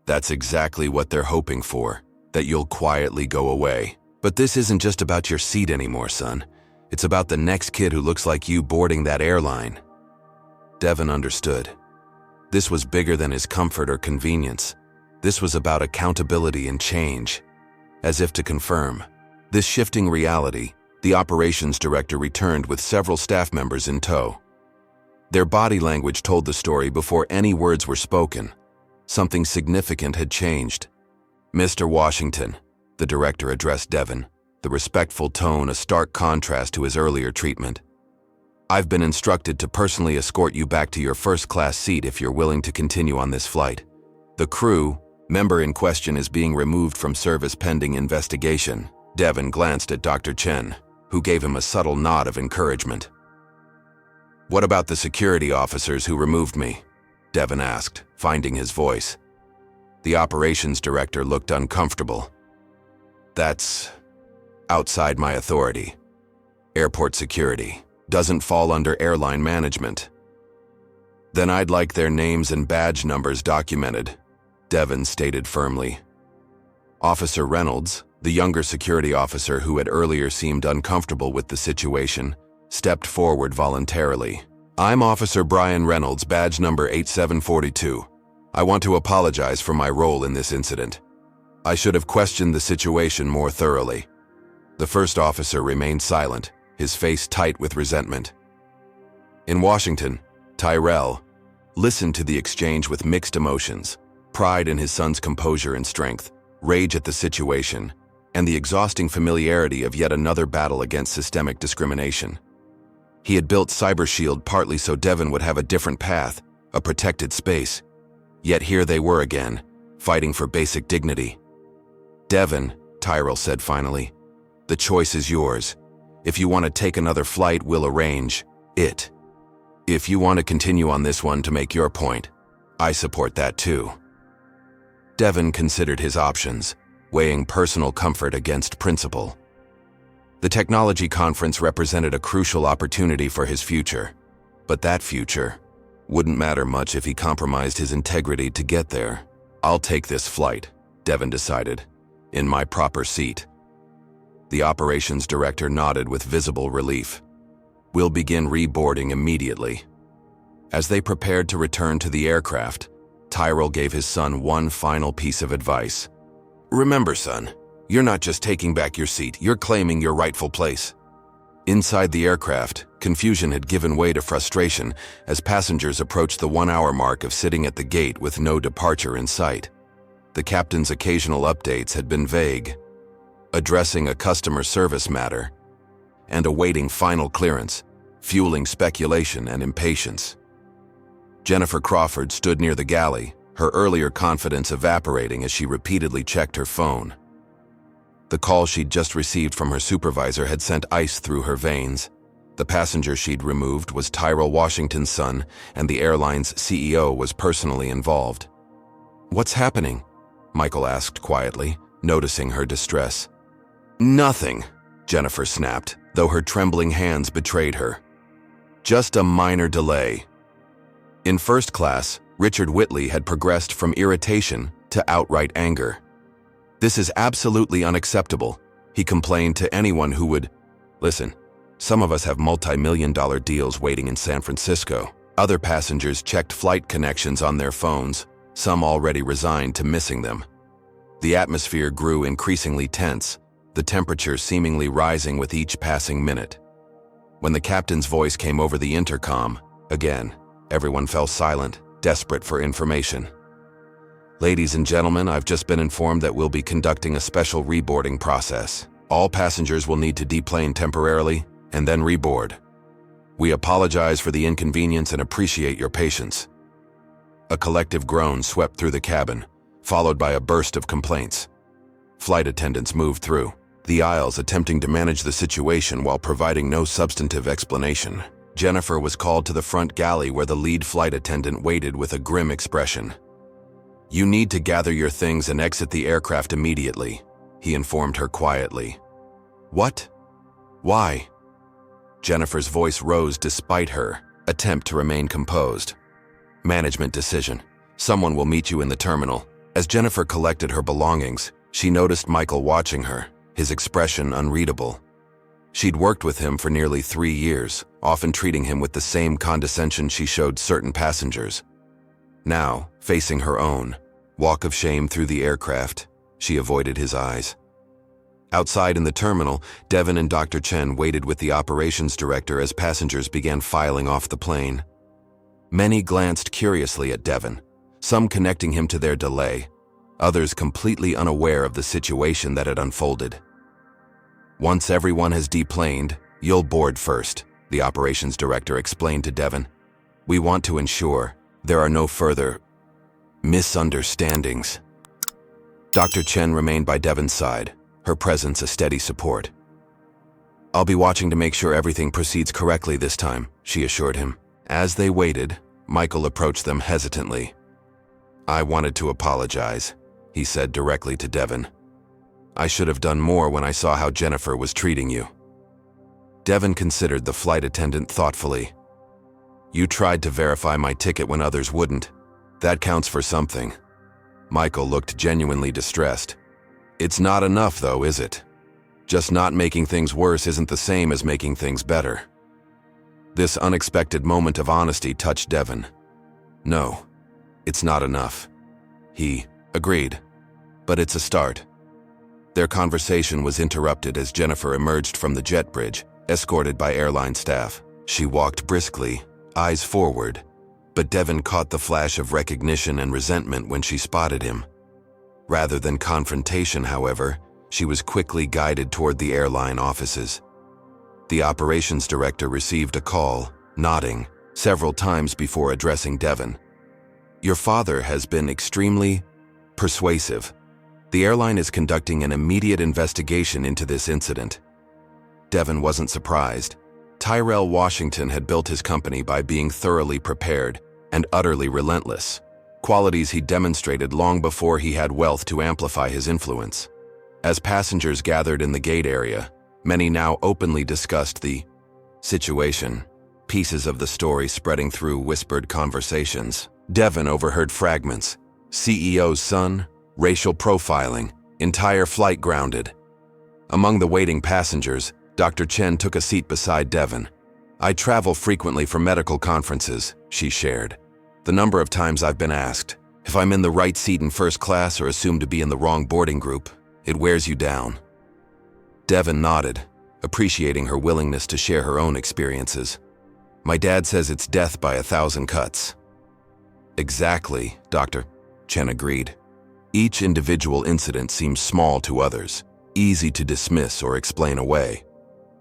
That's exactly what they're hoping for, that you'll quietly go away. But this isn't just about your seat anymore, son. It's about the next kid who looks like you boarding that airline. Devon understood. This was bigger than his comfort or convenience. This was about accountability and change. As if to confirm this shifting reality, the operations director returned with several staff members in tow. Their body language told the story before any words were spoken. Something significant had changed. Mr. Washington, the director addressed Devon, the respectful tone a stark contrast to his earlier treatment. I've been instructed to personally escort you back to your first-class seat if you're willing to continue on this flight. The crew member in question is being removed from service pending investigation. Devon glanced at Dr. Chen, who gave him a subtle nod of encouragement. What about the security officers who removed me? Devon asked, finding his voice. The operations director looked uncomfortable. That's outside my authority. Airport security doesn't fall under airline management. Then I'd like their names and badge numbers documented, Devon stated firmly. Officer Reynolds, the younger security officer who had earlier seemed uncomfortable with the situation, stepped forward voluntarily. I'm Officer Brian Reynolds, badge number 8742. I want to apologize for my role in this incident. I should have questioned the situation more thoroughly. The first officer remained silent, his face tight with resentment. In Washington, Tyrell listened to the exchange with mixed emotions, pride in his son's composure and strength, rage at the situation, and the exhausting familiarity of yet another battle against systemic discrimination. He had built Cyber Shield partly so Devon would have a different path, a protected space. Yet here they were again, fighting for basic dignity. Devon, Tyrell said finally, the choice is yours. If you want to take another flight, we'll arrange it. If you want to continue on this one to make your point, I support that too. Devon considered his options, weighing personal comfort against principle. The technology conference represented a crucial opportunity for his future, but that future wouldn't matter much if he compromised his integrity to get there. I'll take this flight, Devon decided, in my proper seat. The operations director nodded with visible relief. We'll begin reboarding immediately. As they prepared to return to the aircraft, Tyrell gave his son one final piece of advice. Remember, son, you're not just taking back your seat, you're claiming your rightful place. Inside the aircraft, confusion had given way to frustration as passengers approached the 1-hour mark of sitting at the gate with no departure in sight. The captain's occasional updates had been vague, addressing a customer service matter, and awaiting final clearance, fueling speculation and impatience. Jennifer Crawford stood near the galley, her earlier confidence evaporating as she repeatedly checked her phone. The call she'd just received from her supervisor had sent ice through her veins. The passenger she'd removed was Tyrell Washington's son, and the airline's CEO was personally involved. What's happening? Michael asked quietly, noticing her distress. Nothing, Jennifer snapped, though her trembling hands betrayed her. Just a minor delay. In first class, Richard Whitley had progressed from irritation to outright anger. This is absolutely unacceptable, he complained to anyone who would listen. Some of us have multi-million-dollar deals waiting in San Francisco. Other passengers checked flight connections on their phones, some already resigned to missing them. The atmosphere grew increasingly tense, the temperature seemingly rising with each passing minute. When the captain's voice came over the intercom, again, everyone fell silent, desperate for information. Ladies and gentlemen, I've just been informed that we'll be conducting a special reboarding process. All passengers will need to deplane temporarily and then reboard. We apologize for the inconvenience and appreciate your patience. A collective groan swept through the cabin, followed by a burst of complaints. Flight attendants moved through the aisles attempting to manage the situation while providing no substantive explanation. Jennifer was called to the front galley where the lead flight attendant waited with a grim expression. You need to gather your things and exit the aircraft immediately, he informed her quietly. What? Why? Jennifer's voice rose despite her attempt to remain composed. Management decision. Someone will meet you in the terminal. As Jennifer collected her belongings, she noticed Michael watching her, his expression unreadable. She'd worked with him for nearly 3 years, often treating him with the same condescension she showed certain passengers. Now, facing her own walk of shame through the aircraft, she avoided his eyes. Outside in the terminal, Devon and Dr. Chen waited with the operations director as passengers began filing off the plane. Many glanced curiously at Devon, some connecting him to their delay, others completely unaware of the situation that had unfolded. Once everyone has deplaned, you'll board first, the operations director explained to Devon. "We want to ensure there are no further misunderstandings." Dr. Chen remained by Devon's side, her presence a steady support. "I'll be watching to make sure everything proceeds correctly this time," she assured him. As they waited, Michael approached them hesitantly. "I wanted to apologize," he said directly to Devon. "I should have done more when I saw how Jennifer was treating you." Devon considered the flight attendant thoughtfully. "You tried to verify my ticket when others wouldn't. That counts for something." Michael looked genuinely distressed. "It's not enough, though, is it? Just not making things worse isn't the same as making things better." This unexpected moment of honesty touched Devon. "No, it's not enough." He agreed. "But it's a start." Their conversation was interrupted as Jennifer emerged from the jet bridge, escorted by airline staff. She walked briskly, eyes forward, but Devon caught the flash of recognition and resentment when she spotted him. Rather than confrontation, however, she was quickly guided toward the airline offices. The operations director received a call, nodding, several times before addressing Devon. "Your father has been extremely persuasive. The airline is conducting an immediate investigation into this incident." Devon wasn't surprised. Tyrell Washington had built his company by being thoroughly prepared and utterly relentless, qualities he demonstrated long before he had wealth to amplify his influence. As passengers gathered in the gate area, many now openly discussed the situation, pieces of the story spreading through whispered conversations. Devon overheard fragments: CEO's son, racial profiling, entire flight grounded. Among the waiting passengers, Dr. Chen took a seat beside Devon. "I travel frequently for medical conferences," she shared. "The number of times I've been asked if I'm in the right seat in first class or assumed to be in the wrong boarding group, it wears you down." Devon nodded, appreciating her willingness to share her own experiences. "My dad says it's death by 1,000 cuts." "Exactly," Dr. Chen agreed. "Each individual incident seems small to others, easy to dismiss or explain away,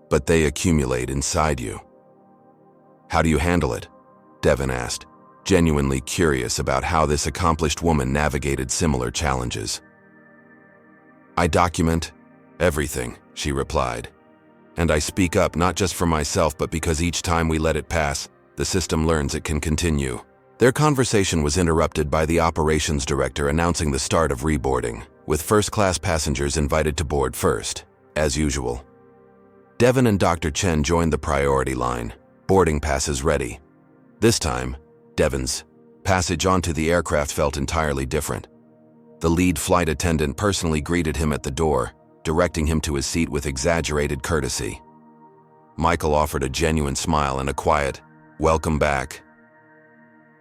but they accumulate inside you." "How do you handle it?" Devon asked, genuinely curious about how this accomplished woman navigated similar challenges. "I document everything," she replied. "And I speak up not just for myself but because each time we let it pass, the system learns it can continue." Their conversation was interrupted by the operations director announcing the start of reboarding, with first-class passengers invited to board first, as usual. Devon and Dr. Chen joined the priority line, boarding passes ready. This time, Devon's passage onto the aircraft felt entirely different. The lead flight attendant personally greeted him at the door, directing him to his seat with exaggerated courtesy. Michael offered a genuine smile and a quiet, "Welcome back."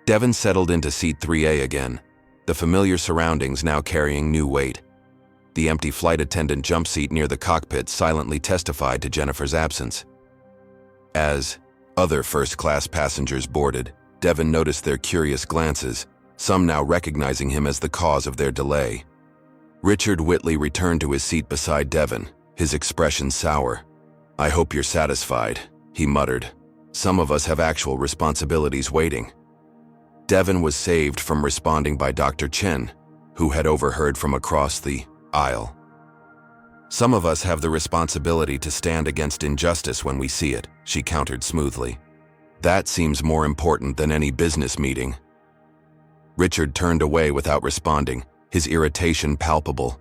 Devon settled into seat 3A again, the familiar surroundings now carrying new weight. The empty flight attendant jump seat near the cockpit silently testified to Jennifer's absence. As other first-class passengers boarded, Devon noticed their curious glances, some now recognizing him as the cause of their delay. Richard Whitley returned to his seat beside Devon, his expression sour. "I hope you're satisfied," he muttered. "Some of us have actual responsibilities waiting." Devon was saved from responding by Dr. Chen, who had overheard from across the aisle. "Some of us have the responsibility to stand against injustice when we see it," she countered smoothly. "That seems more important than any business meeting." Richard turned away without responding, his irritation palpable.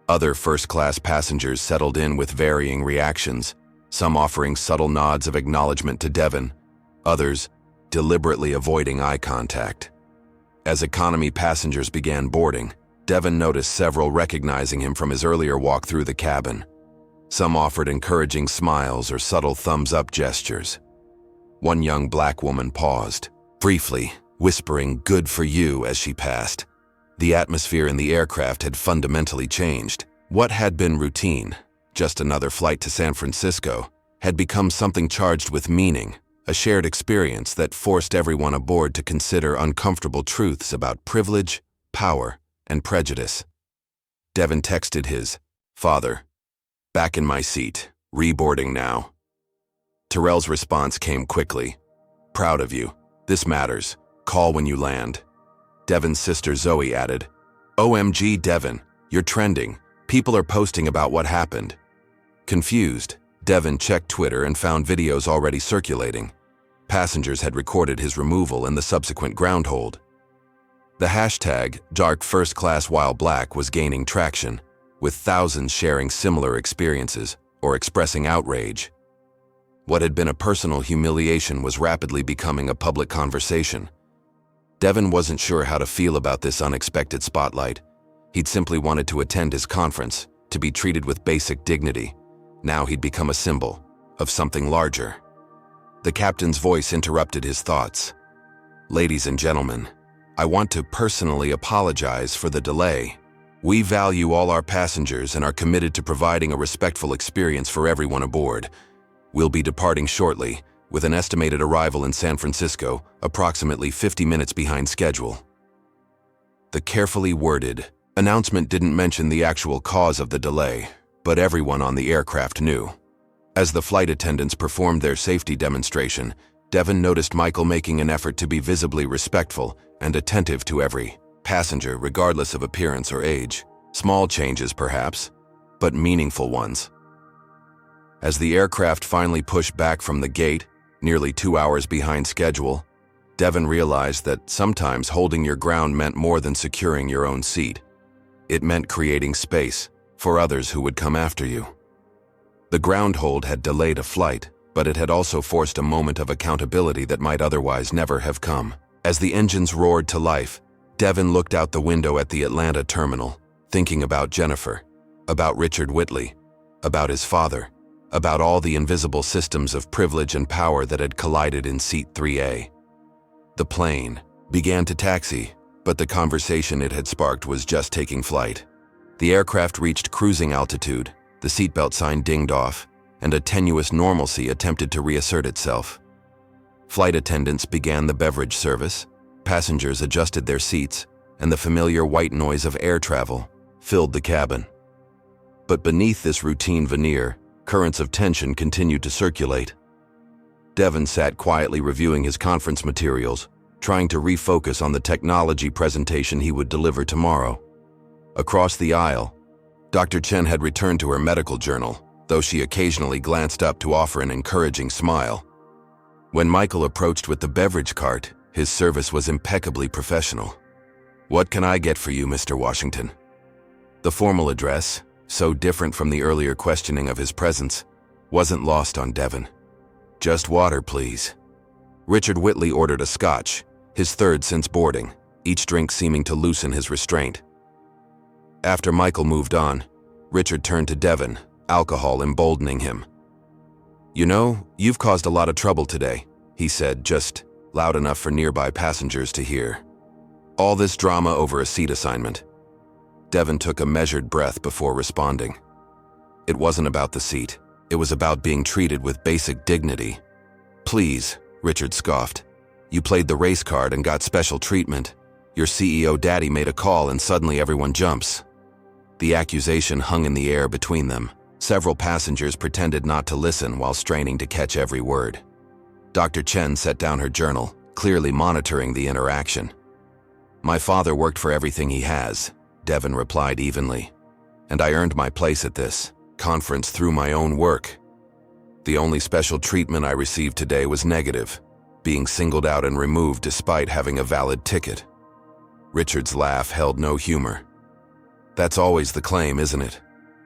Other first-class passengers settled in with varying reactions, some offering subtle nods of acknowledgement to Devon, others deliberately avoiding eye contact. As economy passengers began boarding, Devon noticed several recognizing him from his earlier walk through the cabin. Some offered encouraging smiles or subtle thumbs-up gestures. One young black woman paused, briefly, whispering "good for you" as she passed. The atmosphere in the aircraft had fundamentally changed. What had been routine, just another flight to San Francisco, had become something charged with meaning, a shared experience that forced everyone aboard to consider uncomfortable truths about privilege, power, and prejudice. Devon texted his father, "Back in my seat, reboarding now." Terrell's response came quickly. "Proud of you. This matters. Call when you land." Devon's sister Zoe added, "OMG, Devon, you're trending. People are posting about what happened." Confused, Devon checked Twitter and found videos already circulating. Passengers had recorded his removal and the subsequent ground hold. The hashtag #JarkFirstClassWhileBlack was gaining traction, with thousands sharing similar experiences or expressing outrage. What had been a personal humiliation was rapidly becoming a public conversation. Devon wasn't sure how to feel about this unexpected spotlight. He'd simply wanted to attend his conference, to be treated with basic dignity. Now he'd become a symbol of something larger. The captain's voice interrupted his thoughts. "Ladies and gentlemen, I want to personally apologize for the delay. We value all our passengers and are committed to providing a respectful experience for everyone aboard. We'll be departing shortly, with an estimated arrival in San Francisco, approximately 50 minutes behind schedule." The carefully worded announcement didn't mention the actual cause of the delay, but everyone on the aircraft knew. As the flight attendants performed their safety demonstration, Devon noticed Michael making an effort to be visibly respectful and attentive to every passenger, regardless of appearance or age. Small changes, perhaps, but meaningful ones. As the aircraft finally pushed back from the gate, nearly 2 hours behind schedule, Devon realized that sometimes holding your ground meant more than securing your own seat. It meant creating space for others who would come after you. The ground hold had delayed a flight, but it had also forced a moment of accountability that might otherwise never have come. As the engines roared to life, Devon looked out the window at the Atlanta terminal, thinking about Jennifer, about Richard Whitley, about his father, about all the invisible systems of privilege and power that had collided in seat 3A. The plane began to taxi, but the conversation it had sparked was just taking flight. The aircraft reached cruising altitude, the seatbelt sign dinged off, and a tenuous normalcy attempted to reassert itself. Flight attendants began the beverage service, passengers adjusted their seats, and the familiar white noise of air travel filled the cabin. But beneath this routine veneer, currents of tension continued to circulate. Devon sat quietly reviewing his conference materials, trying to refocus on the technology presentation he would deliver tomorrow. Across the aisle, Dr. Chen had returned to her medical journal, though she occasionally glanced up to offer an encouraging smile. When Michael approached with the beverage cart, his service was impeccably professional. "What can I get for you, Mr. Washington?" The formal address, so different from the earlier questioning of his presence, wasn't lost on Devon. "Just water, please." Richard Whitley ordered a scotch, his third since boarding, each drink seeming to loosen his restraint. After Michael moved on, Richard turned to Devon, alcohol emboldening him. "You know, you've caused a lot of trouble today," he said, just loud enough for nearby passengers to hear. "All this drama over a seat assignment." Devon took a measured breath before responding. It wasn't about the seat. It was about being treated with basic dignity. "Please," Richard scoffed. "You played the race card and got special treatment. Your CEO daddy made a call and suddenly everyone jumps." The accusation hung in the air between them. Several passengers pretended not to listen while straining to catch every word. Dr. Chen set down her journal, clearly monitoring the interaction. "My father worked for everything he has," Devon replied evenly. "And I earned my place at this conference through my own work. The only special treatment I received today was negative, being singled out and removed despite having a valid ticket." Richard's laugh held no humor. "That's always the claim, isn't it?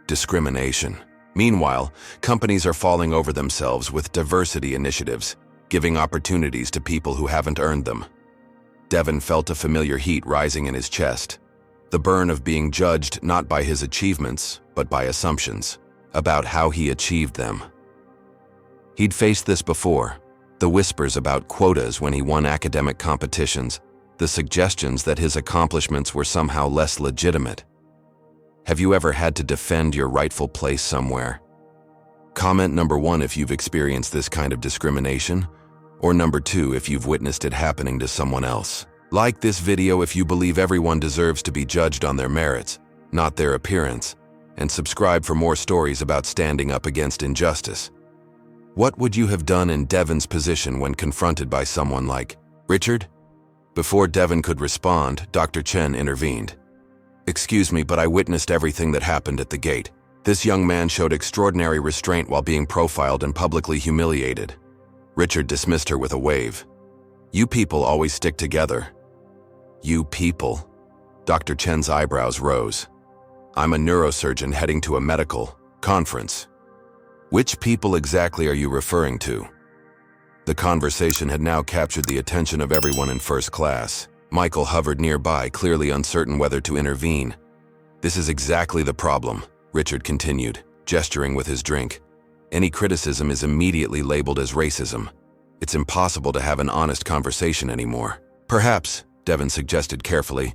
Discrimination. Meanwhile, companies are falling over themselves with diversity initiatives, giving opportunities to people who haven't earned them." Devon felt a familiar heat rising in his chest, the burn of being judged not by his achievements, but by assumptions about how he achieved them. He'd faced this before, the whispers about quotas when he won academic competitions, the suggestions that his accomplishments were somehow less legitimate. Have you ever had to defend your rightful place somewhere? Comment number 1 if you've experienced this kind of discrimination, or number 2 if you've witnessed it happening to someone else. Like this video if you believe everyone deserves to be judged on their merits, not their appearance, and subscribe for more stories about standing up against injustice. What would you have done in Devon's position when confronted by someone like Richard? Before Devon could respond, Dr. Chen intervened. Excuse me, but I witnessed everything that happened at the gate. This young man showed extraordinary restraint while being profiled and publicly humiliated. Richard dismissed her with a wave. You people always stick together. You people? Dr. Chen's eyebrows rose. I'm a neurosurgeon heading to a medical conference. Which people exactly are you referring to? The conversation had now captured the attention of everyone in first class. Michael hovered nearby, clearly uncertain whether to intervene. This is exactly the problem, Richard continued, gesturing with his drink. Any criticism is immediately labeled as racism. It's impossible to have an honest conversation anymore. Perhaps, Devon suggested carefully,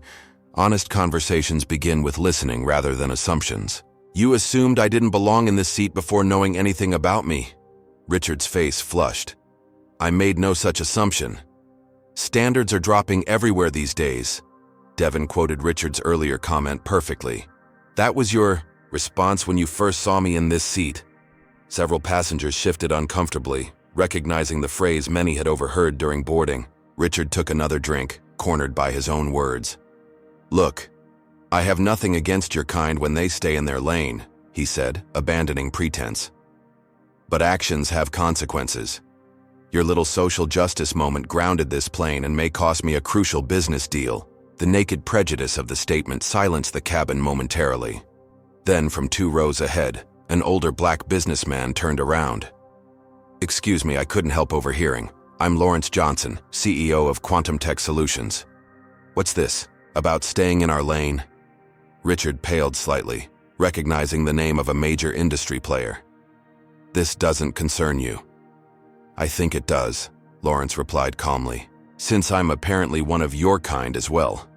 honest conversations begin with listening rather than assumptions. You assumed I didn't belong in this seat before knowing anything about me. Richard's face flushed. I made no such assumption. Standards are dropping everywhere these days. Devon quoted Richard's earlier comment perfectly. That was your response when you first saw me in this seat. Several passengers shifted uncomfortably, recognizing the phrase many had overheard during boarding. Richard took another drink, cornered by his own words. Look, I have nothing against your kind when they stay in their lane, he said, abandoning pretense. But actions have consequences. Your little social justice moment grounded this plane and may cost me a crucial business deal. The naked prejudice of the statement silenced the cabin momentarily. Then, from 2 rows ahead, an older black businessman turned around. Excuse me, I couldn't help overhearing. I'm Lawrence Johnson, CEO of Quantum Tech Solutions. What's this, about staying in our lane? Richard paled slightly, recognizing the name of a major industry player. This doesn't concern you. I think it does, Lawrence replied calmly, since I'm apparently one of your kind as well.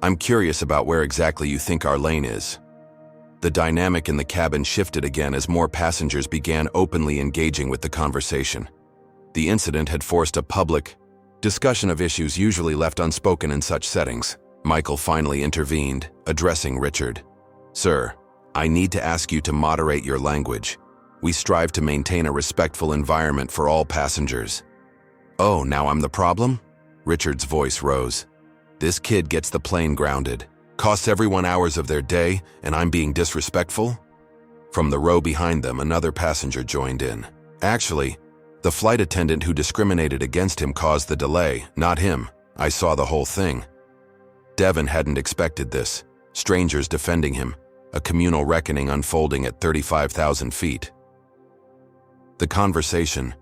I'm curious about where exactly you think our lane is. The dynamic in the cabin shifted again as more passengers began openly engaging with the conversation. The incident had forced a public discussion of issues usually left unspoken in such settings. Michael finally intervened, addressing Richard. Sir, I need to ask you to moderate your language. We strive to maintain a respectful environment for all passengers. Oh, now I'm the problem? Richard's voice rose. This kid gets the plane grounded, costs everyone hours of their day, and I'm being disrespectful? From the row behind them, another passenger joined in. Actually, the flight attendant who discriminated against him caused the delay, not him. I saw the whole thing. Devon hadn't expected this. Strangers defending him, a communal reckoning unfolding at 35,000 feet. The conversation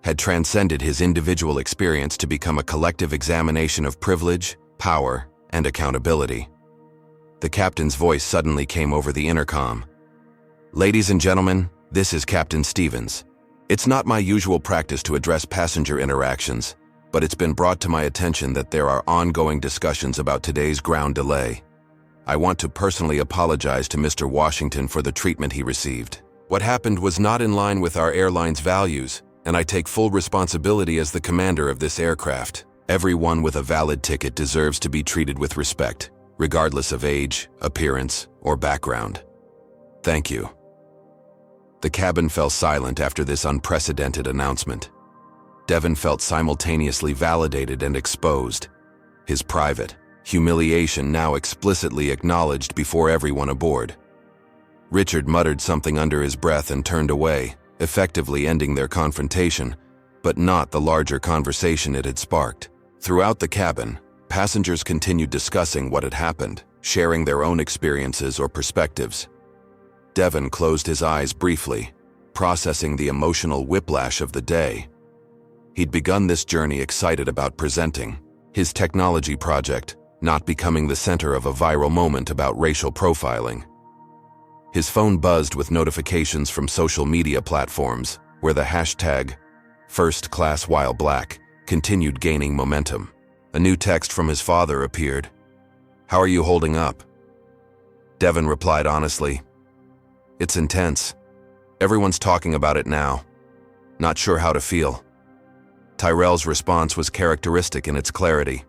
had transcended his individual experience to become a collective examination of privilege, power, and accountability. The captain's voice suddenly came over the intercom. Ladies and gentlemen, this is Captain Stevens. It's not my usual practice to address passenger interactions, but it's been brought to my attention that there are ongoing discussions about today's ground delay. I want to personally apologize to Mr. Washington for the treatment he received. What happened was not in line with our airline's values, and I take full responsibility as the commander of this aircraft. Everyone with a valid ticket deserves to be treated with respect, regardless of age, appearance, or background. Thank you. The cabin fell silent after this unprecedented announcement. Devon felt simultaneously validated and exposed. His private humiliation now explicitly acknowledged before everyone aboard. Richard muttered something under his breath and turned away, effectively ending their confrontation, but not the larger conversation it had sparked. Throughout the cabin, passengers continued discussing what had happened, sharing their own experiences or perspectives. Devon closed his eyes briefly, processing the emotional whiplash of the day. He'd begun this journey excited about presenting his technology project, not becoming the center of a viral moment about racial profiling. His phone buzzed with notifications from social media platforms, where the hashtag #FirstClassWhileBlack continued gaining momentum. A new text from his father appeared. How are you holding up? Devon replied honestly. It's intense. Everyone's talking about it now. Not sure how to feel. Tyrell's response was characteristic in its clarity.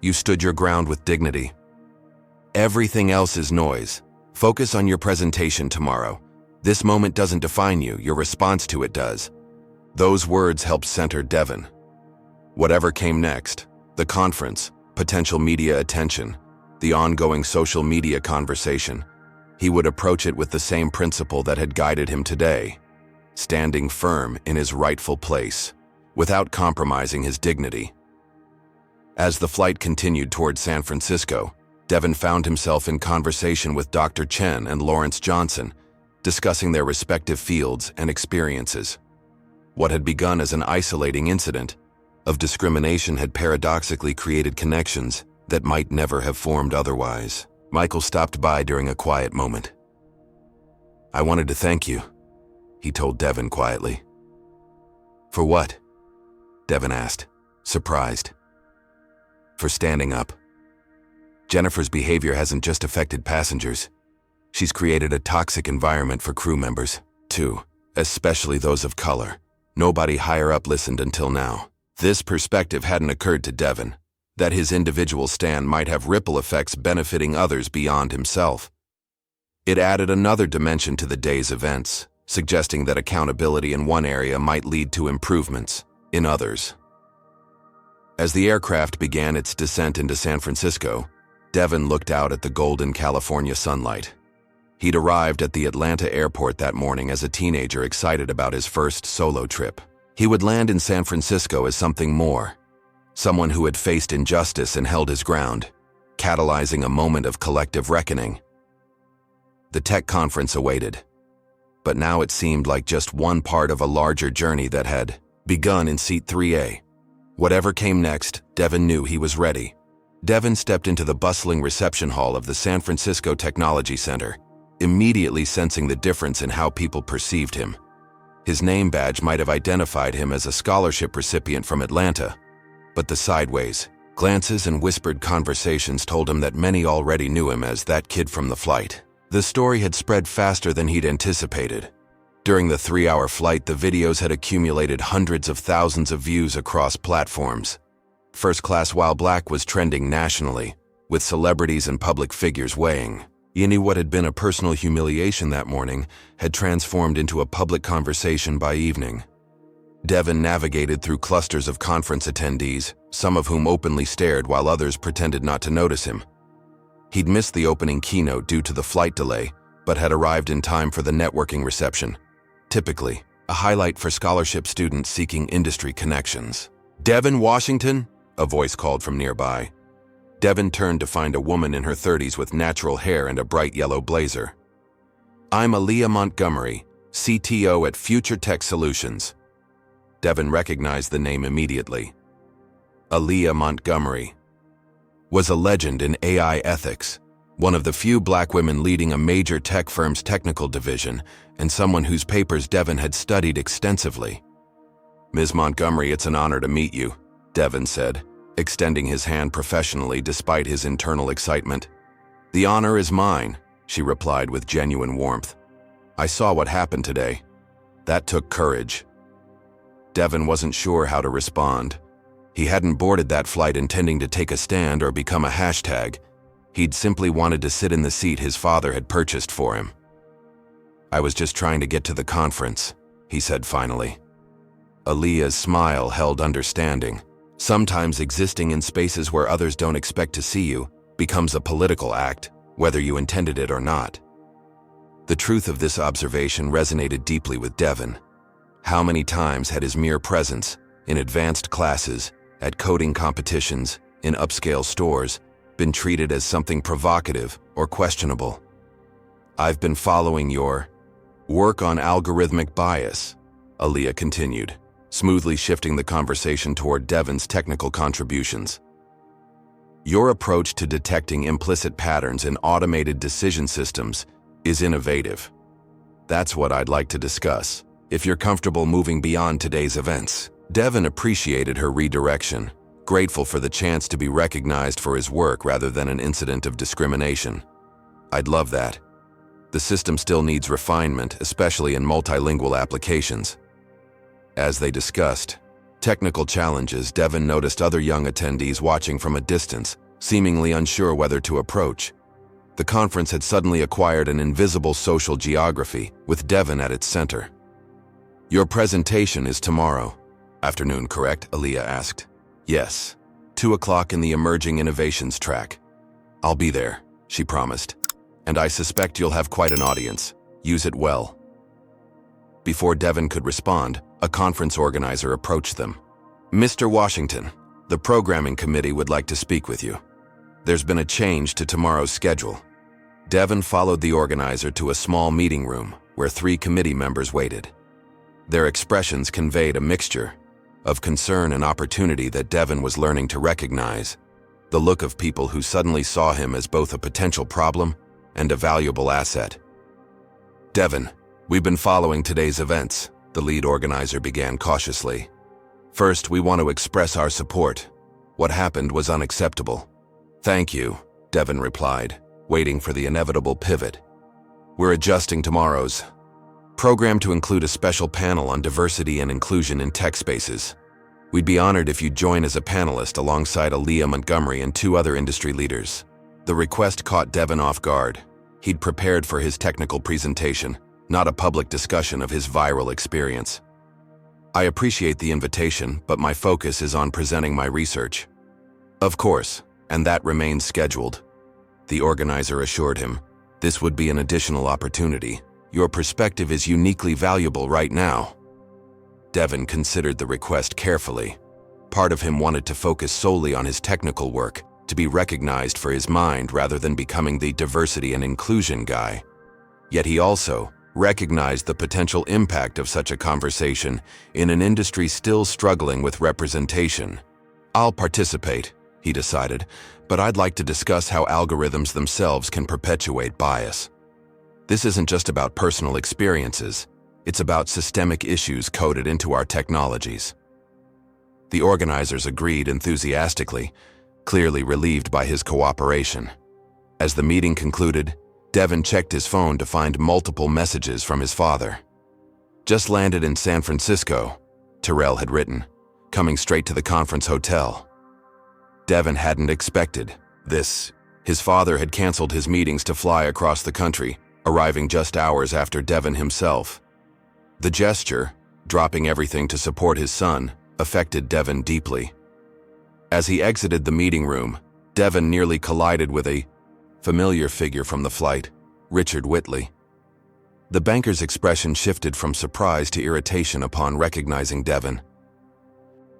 You stood your ground with dignity. Everything else is noise. Focus on your presentation tomorrow. This moment doesn't define you, your response to it does. Those words helped center Devon. Whatever came next, the conference, potential media attention, the ongoing social media conversation, he would approach it with the same principle that had guided him today, standing firm in his rightful place, without compromising his dignity. As the flight continued toward San Francisco, Devon found himself in conversation with Dr. Chen and Lawrence Johnson, discussing their respective fields and experiences. What had begun as an isolating incident of discrimination had paradoxically created connections that might never have formed otherwise. Michael stopped by during a quiet moment. "I wanted to thank you," he told Devon quietly. "For what?" Devon asked, surprised. "For standing up. Jennifer's behavior hasn't just affected passengers. She's created a toxic environment for crew members, too, especially those of color. Nobody higher up listened until now." This perspective hadn't occurred to Devon, that his individual stand might have ripple effects benefiting others beyond himself. It added another dimension to the day's events, suggesting that accountability in one area might lead to improvements in others. As the aircraft began its descent into San Francisco, Devon looked out at the golden California sunlight. He'd arrived at the Atlanta airport that morning as a teenager excited about his first solo trip. He would land in San Francisco as something more, someone who had faced injustice and held his ground, catalyzing a moment of collective reckoning. The tech conference awaited, but now it seemed like just one part of a larger journey that had begun in seat 3A. Whatever came next, Devon knew he was ready. Devon stepped into the bustling reception hall of the San Francisco Technology Center, immediately sensing the difference in how people perceived him. His name badge might have identified him as a scholarship recipient from Atlanta, but the sideways glances and whispered conversations told him that many already knew him as that kid from the flight. The story had spread faster than he'd anticipated. During the 3-hour flight, the videos had accumulated hundreds of thousands of views across platforms. First Class While Black was trending nationally, with celebrities and public figures weighing. What had been a personal humiliation that morning had transformed into a public conversation by evening. Devon navigated through clusters of conference attendees, some of whom openly stared while others pretended not to notice him. He'd missed the opening keynote due to the flight delay, but had arrived in time for the networking reception, typically a highlight for scholarship students seeking industry connections. "Devon, Washington?" a voice called from nearby. Devon turned to find a woman in her 30s with natural hair and a bright yellow blazer. "I'm Aaliyah Montgomery, CTO at Future Tech Solutions." Devon recognized the name immediately. Aaliyah Montgomery was a legend in AI ethics, one of the few black women leading a major tech firm's technical division, and someone whose papers Devon had studied extensively. "Ms. Montgomery, it's an honor to meet you," Devon said, extending his hand professionally despite his internal excitement. "The honor is mine," she replied with genuine warmth. "I saw what happened today. That took courage." Devon wasn't sure how to respond. He hadn't boarded that flight intending to take a stand or become a hashtag. He'd simply wanted to sit in the seat his father had purchased for him. "I was just trying to get to the conference," he said finally. Aaliyah's smile held understanding. Sometimes existing in spaces where others don't expect to see you becomes a political act, whether you intended it or not. The truth of this observation resonated deeply with Devon. How many times had his mere presence, in advanced classes, at coding competitions, in upscale stores, been treated as something provocative or questionable? "I've been following your work on algorithmic bias," Aaliyah continued, smoothly shifting the conversation toward Devon's technical contributions. "Your approach to detecting implicit patterns in automated decision systems is innovative. That's what I'd like to discuss, if you're comfortable moving beyond today's events." Devon appreciated her redirection, grateful for the chance to be recognized for his work rather than an incident of discrimination. "I'd love that. The system still needs refinement, especially in multilingual applications." As they discussed technical challenges, Devon noticed other young attendees watching from a distance, seemingly unsure whether to approach. The conference had suddenly acquired an invisible social geography, with Devon at its center. Your presentation is tomorrow afternoon, correct? Aaliyah asked. Yes, 2 o'clock in the Emerging Innovations track. I'll be there, she promised. And I suspect you'll have quite an audience. Use it well. Before Devon could respond, a conference organizer approached them. Mr. Washington, the programming committee would like to speak with you. There's been a change to tomorrow's schedule. Devon followed the organizer to a small meeting room where 3 committee members waited. Their expressions conveyed a mixture of concern and opportunity that Devon was learning to recognize. The look of people who suddenly saw him as both a potential problem and a valuable asset. Devon, we've been following today's events, the lead organizer began cautiously. First, we want to express our support. What happened was unacceptable. Thank you, Devon replied, waiting for the inevitable pivot. We're adjusting tomorrow's program to include a special panel on diversity and inclusion in tech spaces. We'd be honored if you'd join as a panelist alongside Aaliyah Montgomery and 2 other industry leaders. The request caught Devon off guard. He'd prepared for his technical presentation, not a public discussion of his viral experience. I appreciate the invitation, but my focus is on presenting my research. Of course, and that remains scheduled. The organizer assured him. This would be an additional opportunity. Your perspective is uniquely valuable right now. Devon considered the request carefully. Part of him wanted to focus solely on his technical work, to be recognized for his mind rather than becoming the diversity and inclusion guy. Yet he also recognized the potential impact of such a conversation in an industry still struggling with representation. I'll participate, he decided, but I'd like to discuss how algorithms themselves can perpetuate bias. This isn't just about personal experiences, it's about systemic issues coded into our technologies. The organizers agreed enthusiastically, clearly relieved by his cooperation. As the meeting concluded, Devon checked his phone to find multiple messages from his father. Just landed in San Francisco, Terrell had written, coming straight to the conference hotel. Devon hadn't expected this. His father had canceled his meetings to fly across the country, arriving just hours after Devon himself. The gesture, dropping everything to support his son, affected Devon deeply. As he exited the meeting room, Devon nearly collided with a familiar figure from the flight, Richard Whitley. The banker's expression shifted from surprise to irritation upon recognizing Devon.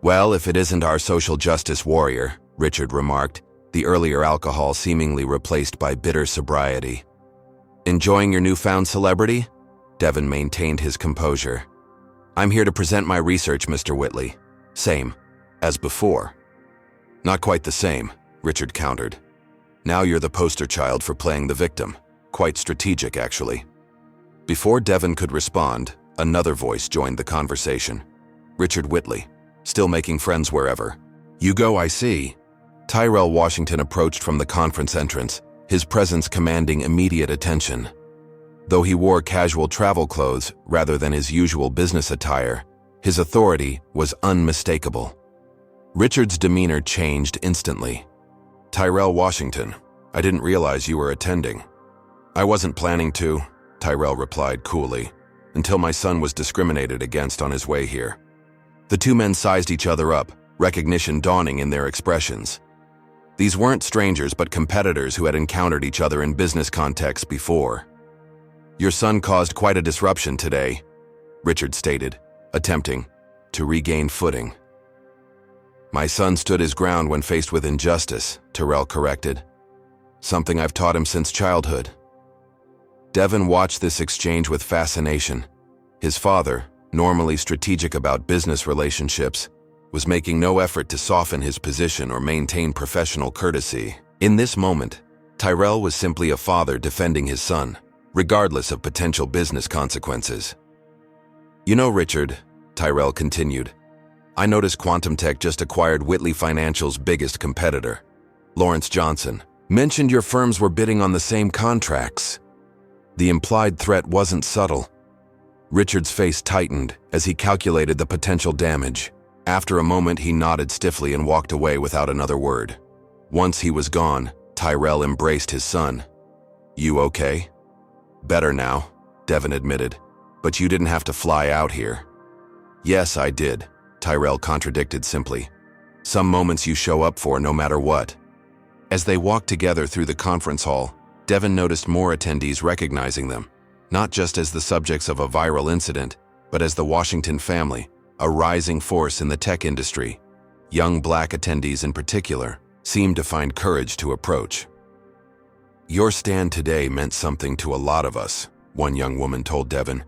Well, if it isn't our social justice warrior, Richard remarked, the earlier alcohol seemingly replaced by bitter sobriety. Enjoying your newfound celebrity? Devon maintained his composure. I'm here to present my research, Mr. Whitley. Same as before. Not quite the same, Richard countered. Now you're the poster child for playing the victim. Quite strategic, actually. Before Devon could respond, another voice joined the conversation. Richard Whitley, still making friends wherever. You go, I see. Tyrell Washington approached from the conference entrance, his presence commanding immediate attention. Though he wore casual travel clothes rather than his usual business attire, his authority was unmistakable. Richard's demeanor changed instantly. Tyrell Washington, I didn't realize you were attending. I wasn't planning to, Tyrell replied coolly, until my son was discriminated against on his way here. The 2 men sized each other up, recognition dawning in their expressions. These weren't strangers but competitors who had encountered each other in business contexts before. Your son caused quite a disruption today, Richard stated, attempting to regain footing. My son stood his ground when faced with injustice, Terrell corrected. Something I've taught him since childhood. Devon watched this exchange with fascination. His father, normally strategic about business relationships, was making no effort to soften his position or maintain professional courtesy. In this moment, Tyrell was simply a father defending his son, regardless of potential business consequences. You know, Richard, Tyrell continued, I noticed Quantum Tech just acquired Whitley Financial's biggest competitor. Lawrence Johnson mentioned your firms were bidding on the same contracts. The implied threat wasn't subtle. Richard's face tightened as he calculated the potential damage. After a moment, he nodded stiffly and walked away without another word. Once he was gone, Tyrell embraced his son. You okay? Better now, Devon admitted. But you didn't have to fly out here. Yes, I did, Tyrell contradicted simply. Some moments you show up for no matter what. As they walked together through the conference hall, Devon noticed more attendees recognizing them, not just as the subjects of a viral incident, but as the Washington family, a rising force in the tech industry. Young black attendees in particular seemed to find courage to approach. Your stand today meant something to a lot of us, one young woman told Devon.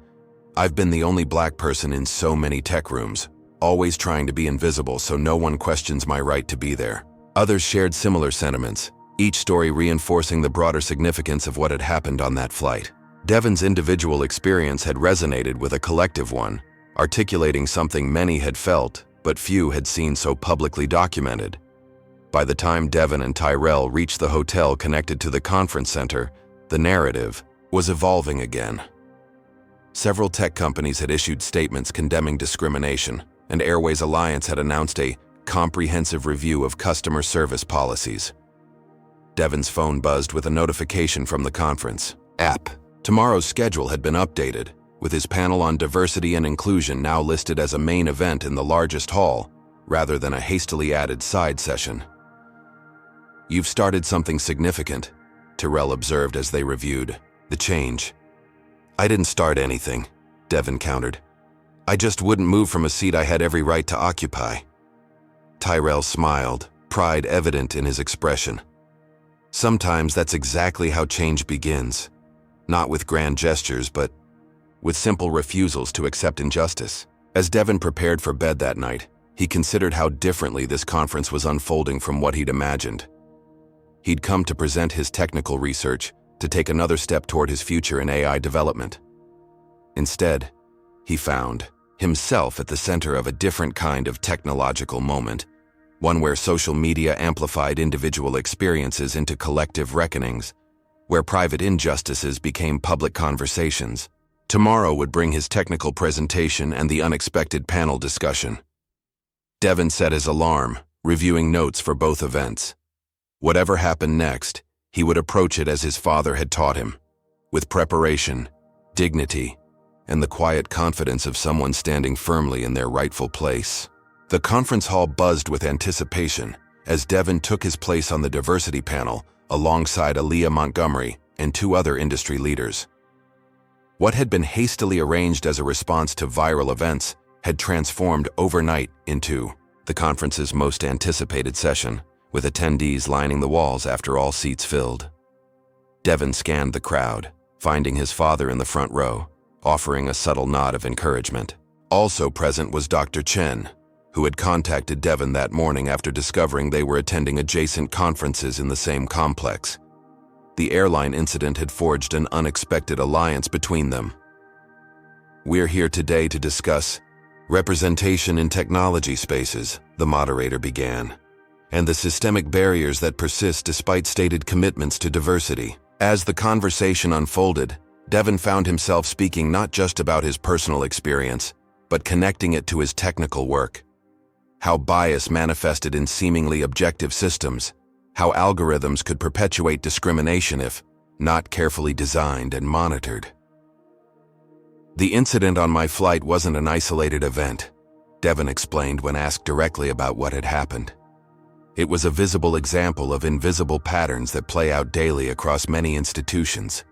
I've been the only black person in so many tech rooms, always trying to be invisible so no one questions my right to be there. Others shared similar sentiments, each story reinforcing the broader significance of what had happened on that flight. Devon's individual experience had resonated with a collective one, articulating something many had felt, but few had seen so publicly documented. By the time Devon and Tyrell reached the hotel connected to the conference center, the narrative was evolving again. Several tech companies had issued statements condemning discrimination, and Airways Alliance had announced a comprehensive review of customer service policies. Devon's phone buzzed with a notification from the conference app. Tomorrow's schedule had been updated, with his panel on diversity and inclusion now listed as a main event in the largest hall, rather than a hastily added side session. You've started something significant, Tyrell observed as they reviewed the change. I didn't start anything, Devon countered. I just wouldn't move from a seat I had every right to occupy. Tyrell smiled, pride evident in his expression. Sometimes that's exactly how change begins. Not with grand gestures, but with simple refusals to accept injustice. As Devon prepared for bed that night, he considered how differently this conference was unfolding from what he'd imagined. He'd come to present his technical research, to take another step toward his future in AI development. Instead, he found himself at the center of a different kind of technological moment, one where social media amplified individual experiences into collective reckonings, where private injustices became public conversations. Tomorrow would bring his technical presentation and the unexpected panel discussion. Devon set his alarm, reviewing notes for both events. Whatever happened next, he would approach it as his father had taught him, with preparation, dignity, and the quiet confidence of someone standing firmly in their rightful place. The conference hall buzzed with anticipation as Devon took his place on the diversity panel alongside Aaliyah Montgomery and two other industry leaders. What had been hastily arranged as a response to viral events had transformed overnight into the conference's most anticipated session, with attendees lining the walls after all seats filled. Devon scanned the crowd, finding his father in the front row, offering a subtle nod of encouragement. Also present was Dr. Chen, who had contacted Devon that morning after discovering they were attending adjacent conferences in the same complex. The airline incident had forged an unexpected alliance between them. We're here today to discuss representation in technology spaces, the moderator began, and the systemic barriers that persist despite stated commitments to diversity. As the conversation unfolded, Devon found himself speaking not just about his personal experience, but connecting it to his technical work. How bias manifested in seemingly objective systems, how algorithms could perpetuate discrimination if not carefully designed and monitored. The incident on my flight wasn't an isolated event, Devon explained when asked directly about what had happened. It was a visible example of invisible patterns that play out daily across many institutions.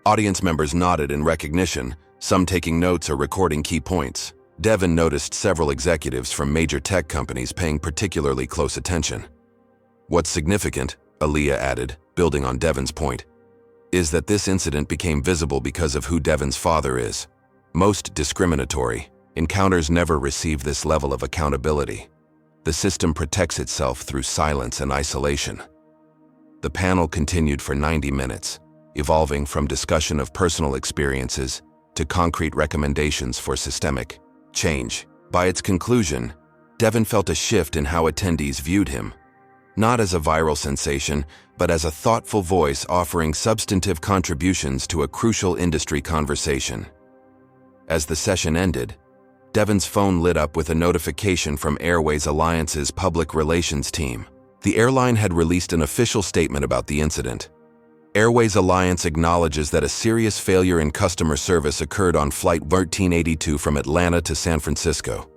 Audience members nodded in recognition, some taking notes or recording key points. Devon noticed several executives from major tech companies paying particularly close attention. What's significant, Aaliyah added, building on Devon's point, is that this incident became visible because of who Devon's father is. Most discriminatory encounters never receive this level of accountability. The system protects itself through silence and isolation. The panel continued for 90 minutes, evolving from discussion of personal experiences to concrete recommendations for systemic change. By its conclusion, Devon felt a shift in how attendees viewed him, not as a viral sensation, but as a thoughtful voice offering substantive contributions to a crucial industry conversation. As the session ended, Devon's phone lit up with a notification from Airways Alliance's public relations team. The airline had released an official statement about the incident. Airways Alliance acknowledges that a serious failure in customer service occurred on Flight 1382 from Atlanta to San Francisco.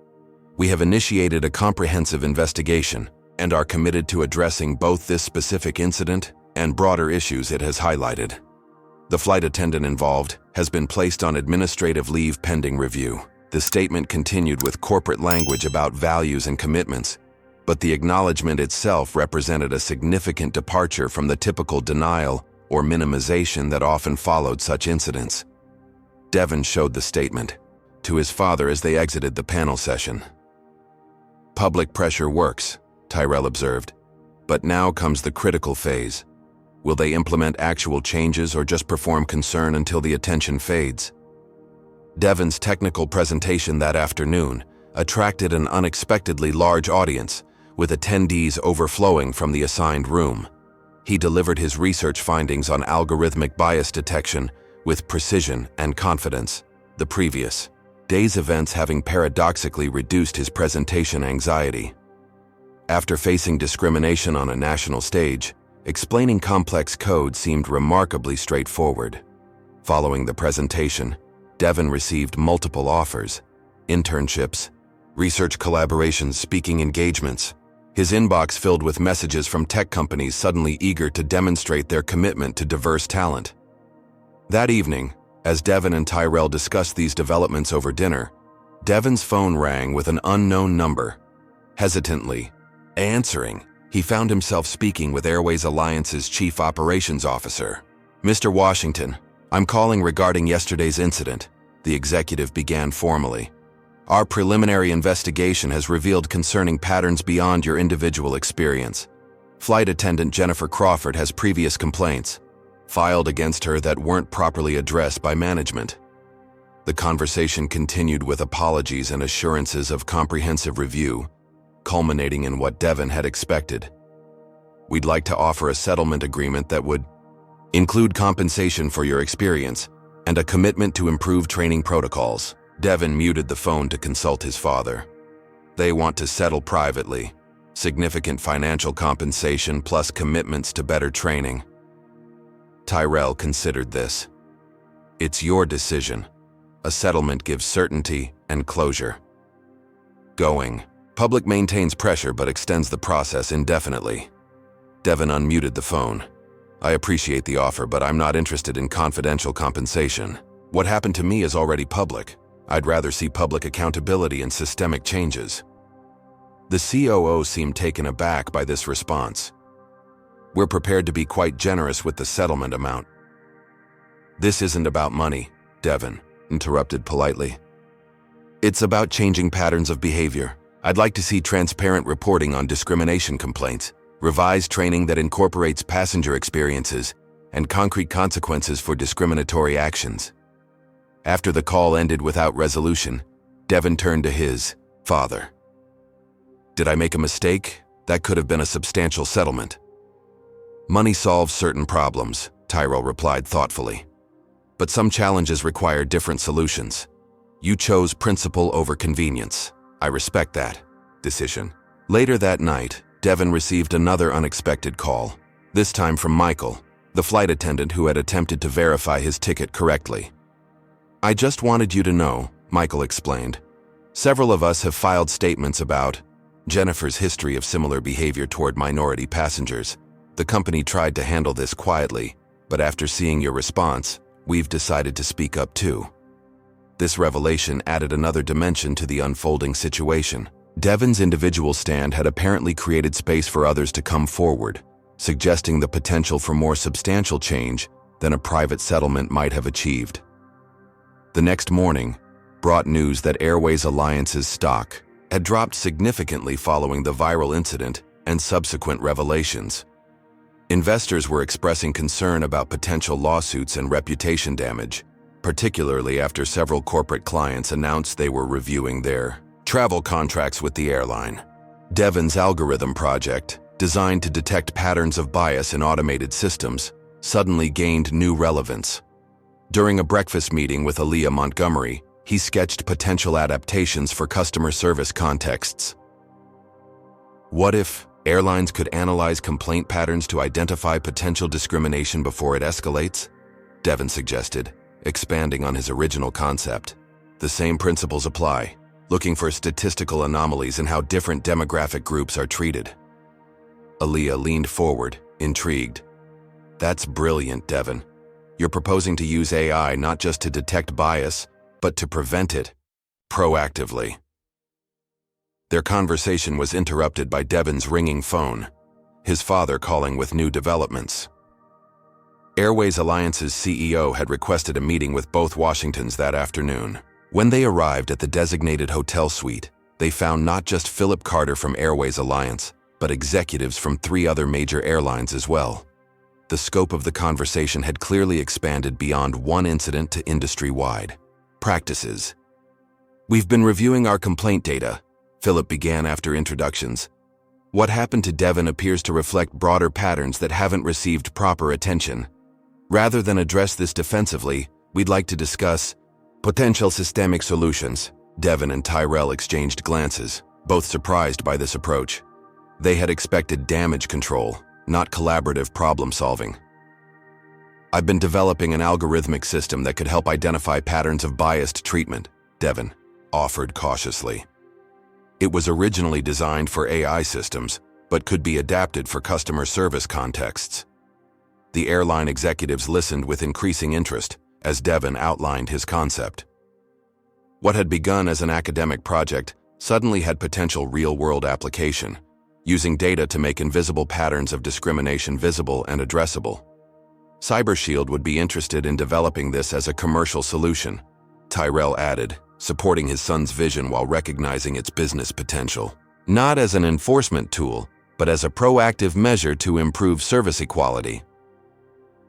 We have initiated a comprehensive investigation and are committed to addressing both this specific incident and broader issues it has highlighted. The flight attendant involved has been placed on administrative leave pending review. The statement continued with corporate language about values and commitments, but the acknowledgement itself represented a significant departure from the typical denial or minimization that often followed such incidents. Devon showed the statement to his father as they exited the panel session. Public pressure works, Tyrell observed, but now comes the critical phase. Will they implement actual changes or just perform concern until the attention fades? Devon's technical presentation that afternoon attracted an unexpectedly large audience, with attendees overflowing from the assigned room. He delivered his research findings on algorithmic bias detection with precision and confidence, the previous day's events having paradoxically reduced his presentation anxiety. After facing discrimination on a national stage, explaining complex code seemed remarkably straightforward. Following the presentation, Devon received multiple offers: internships, research collaborations, speaking engagements. His inbox filled with messages from tech companies suddenly eager to demonstrate their commitment to diverse talent. That evening, as Devon and Tyrell discussed these developments over dinner, Devon's phone rang with an unknown number. Hesitantly answering, he found himself speaking with Airways Alliance's Chief Operations Officer. "Mr. Washington, I'm calling regarding yesterday's incident," the executive began formally. "Our preliminary investigation has revealed concerning patterns beyond your individual experience. Flight attendant Jennifer Crawford has previous complaints filed against her that weren't properly addressed by management." The conversation continued with apologies and assurances of comprehensive review, culminating in what Devon had expected. "We'd like to offer a settlement agreement that would include compensation for your experience and a commitment to improve training protocols." Devon muted the phone to consult his father. "They want to settle privately. Significant financial compensation plus commitments to better training." Tyrell considered this. "It's your decision. A settlement gives certainty and closure. Going public maintains pressure but extends the process indefinitely." Devon unmuted the phone. "I appreciate the offer, but I'm not interested in confidential compensation. What happened to me is already public. I'd rather see public accountability and systemic changes." The COO seemed taken aback by this response. "We're prepared to be quite generous with the settlement amount." "This isn't about money," Devon interrupted politely. "It's about changing patterns of behavior. I'd like to see transparent reporting on discrimination complaints, revised training that incorporates passenger experiences, and concrete consequences for discriminatory actions." After the call ended without resolution, Devon turned to his father. "Did I make a mistake? That could have been a substantial settlement." "Money solves certain problems," Tyrell replied thoughtfully. "But some challenges require different solutions. You chose principle over convenience. I respect that decision." Later that night, Devon received another unexpected call, this time from Michael, the flight attendant who had attempted to verify his ticket correctly. "I just wanted you to know," Michael explained. "Several of us have filed statements about Jennifer's history of similar behavior toward minority passengers. The company tried to handle this quietly, but after seeing your response, we've decided to speak up too." This revelation added another dimension to the unfolding situation. Devon's individual stand had apparently created space for others to come forward, suggesting the potential for more substantial change than a private settlement might have achieved. The next morning brought news that Airways Alliance's stock had dropped significantly following the viral incident and subsequent revelations. Investors were expressing concern about potential lawsuits and reputation damage, particularly after several corporate clients announced they were reviewing their travel contracts with the airline. Devon's algorithm project, designed to detect patterns of bias in automated systems, suddenly gained new relevance. During a breakfast meeting with Aaliyah Montgomery, he sketched potential adaptations for customer service contexts. What if Airlines could analyze complaint patterns to identify potential discrimination before it escalates? Devon suggested, expanding on his original concept. The same principles apply, looking for statistical anomalies in how different demographic groups are treated. Aaliyah leaned forward, intrigued. That's brilliant, Devon. You're proposing to use AI not just to detect bias, but to prevent it, proactively. Their conversation was interrupted by Devon's ringing phone, his father calling with new developments. Airways Alliance's CEO had requested a meeting with both Washingtons that afternoon. When they arrived at the designated hotel suite, they found not just Philip Carter from Airways Alliance, but executives from 3 other major airlines as well. The scope of the conversation had clearly expanded beyond one incident to industry-wide practices. We've been reviewing our complaint data, Philip began after introductions. What happened to Devon appears to reflect broader patterns that haven't received proper attention. Rather than address this defensively, we'd like to discuss potential systemic solutions. Devon and Tyrell exchanged glances, both surprised by this approach. They had expected damage control, not collaborative problem-solving. I've been developing an algorithmic system that could help identify patterns of biased treatment, Devon offered cautiously. It was originally designed for AI systems, but could be adapted for customer service contexts. The airline executives listened with increasing interest as Devon outlined his concept. What had begun as an academic project suddenly had potential real-world application, using data to make invisible patterns of discrimination visible and addressable. CyberShield would be interested in developing this as a commercial solution, Tyrell added, supporting his son's vision while recognizing its business potential. Not as an enforcement tool, but as a proactive measure to improve service equality.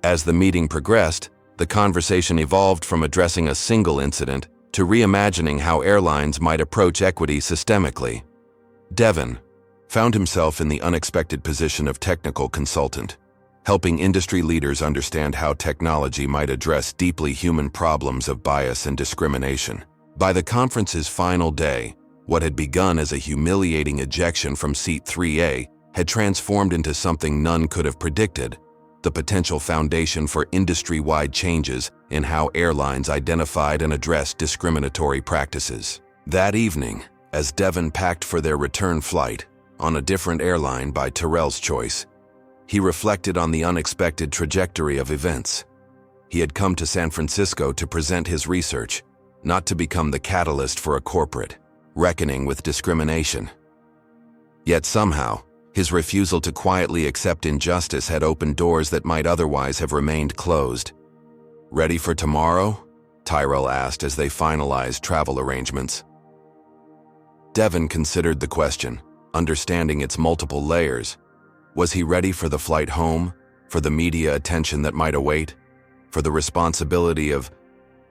As the meeting progressed, the conversation evolved from addressing a single incident to reimagining how airlines might approach equity systemically. Devon found himself in the unexpected position of technical consultant, helping industry leaders understand how technology might address deeply human problems of bias and discrimination. By the conference's final day, what had begun as a humiliating ejection from Seat 3A had transformed into something none could have predicted: the potential foundation for industry-wide changes in how airlines identified and addressed discriminatory practices. That evening, as Devon packed for their return flight, on a different airline by Tyrell's choice, he reflected on the unexpected trajectory of events. He had come to San Francisco to present his research, not to become the catalyst for a corporate reckoning with discrimination. Yet somehow, his refusal to quietly accept injustice had opened doors that might otherwise have remained closed. "Ready for tomorrow?" Tyrell asked as they finalized travel arrangements. Devon considered the question, understanding its multiple layers. Was he ready for the flight home, for the media attention that might await, for the responsibility of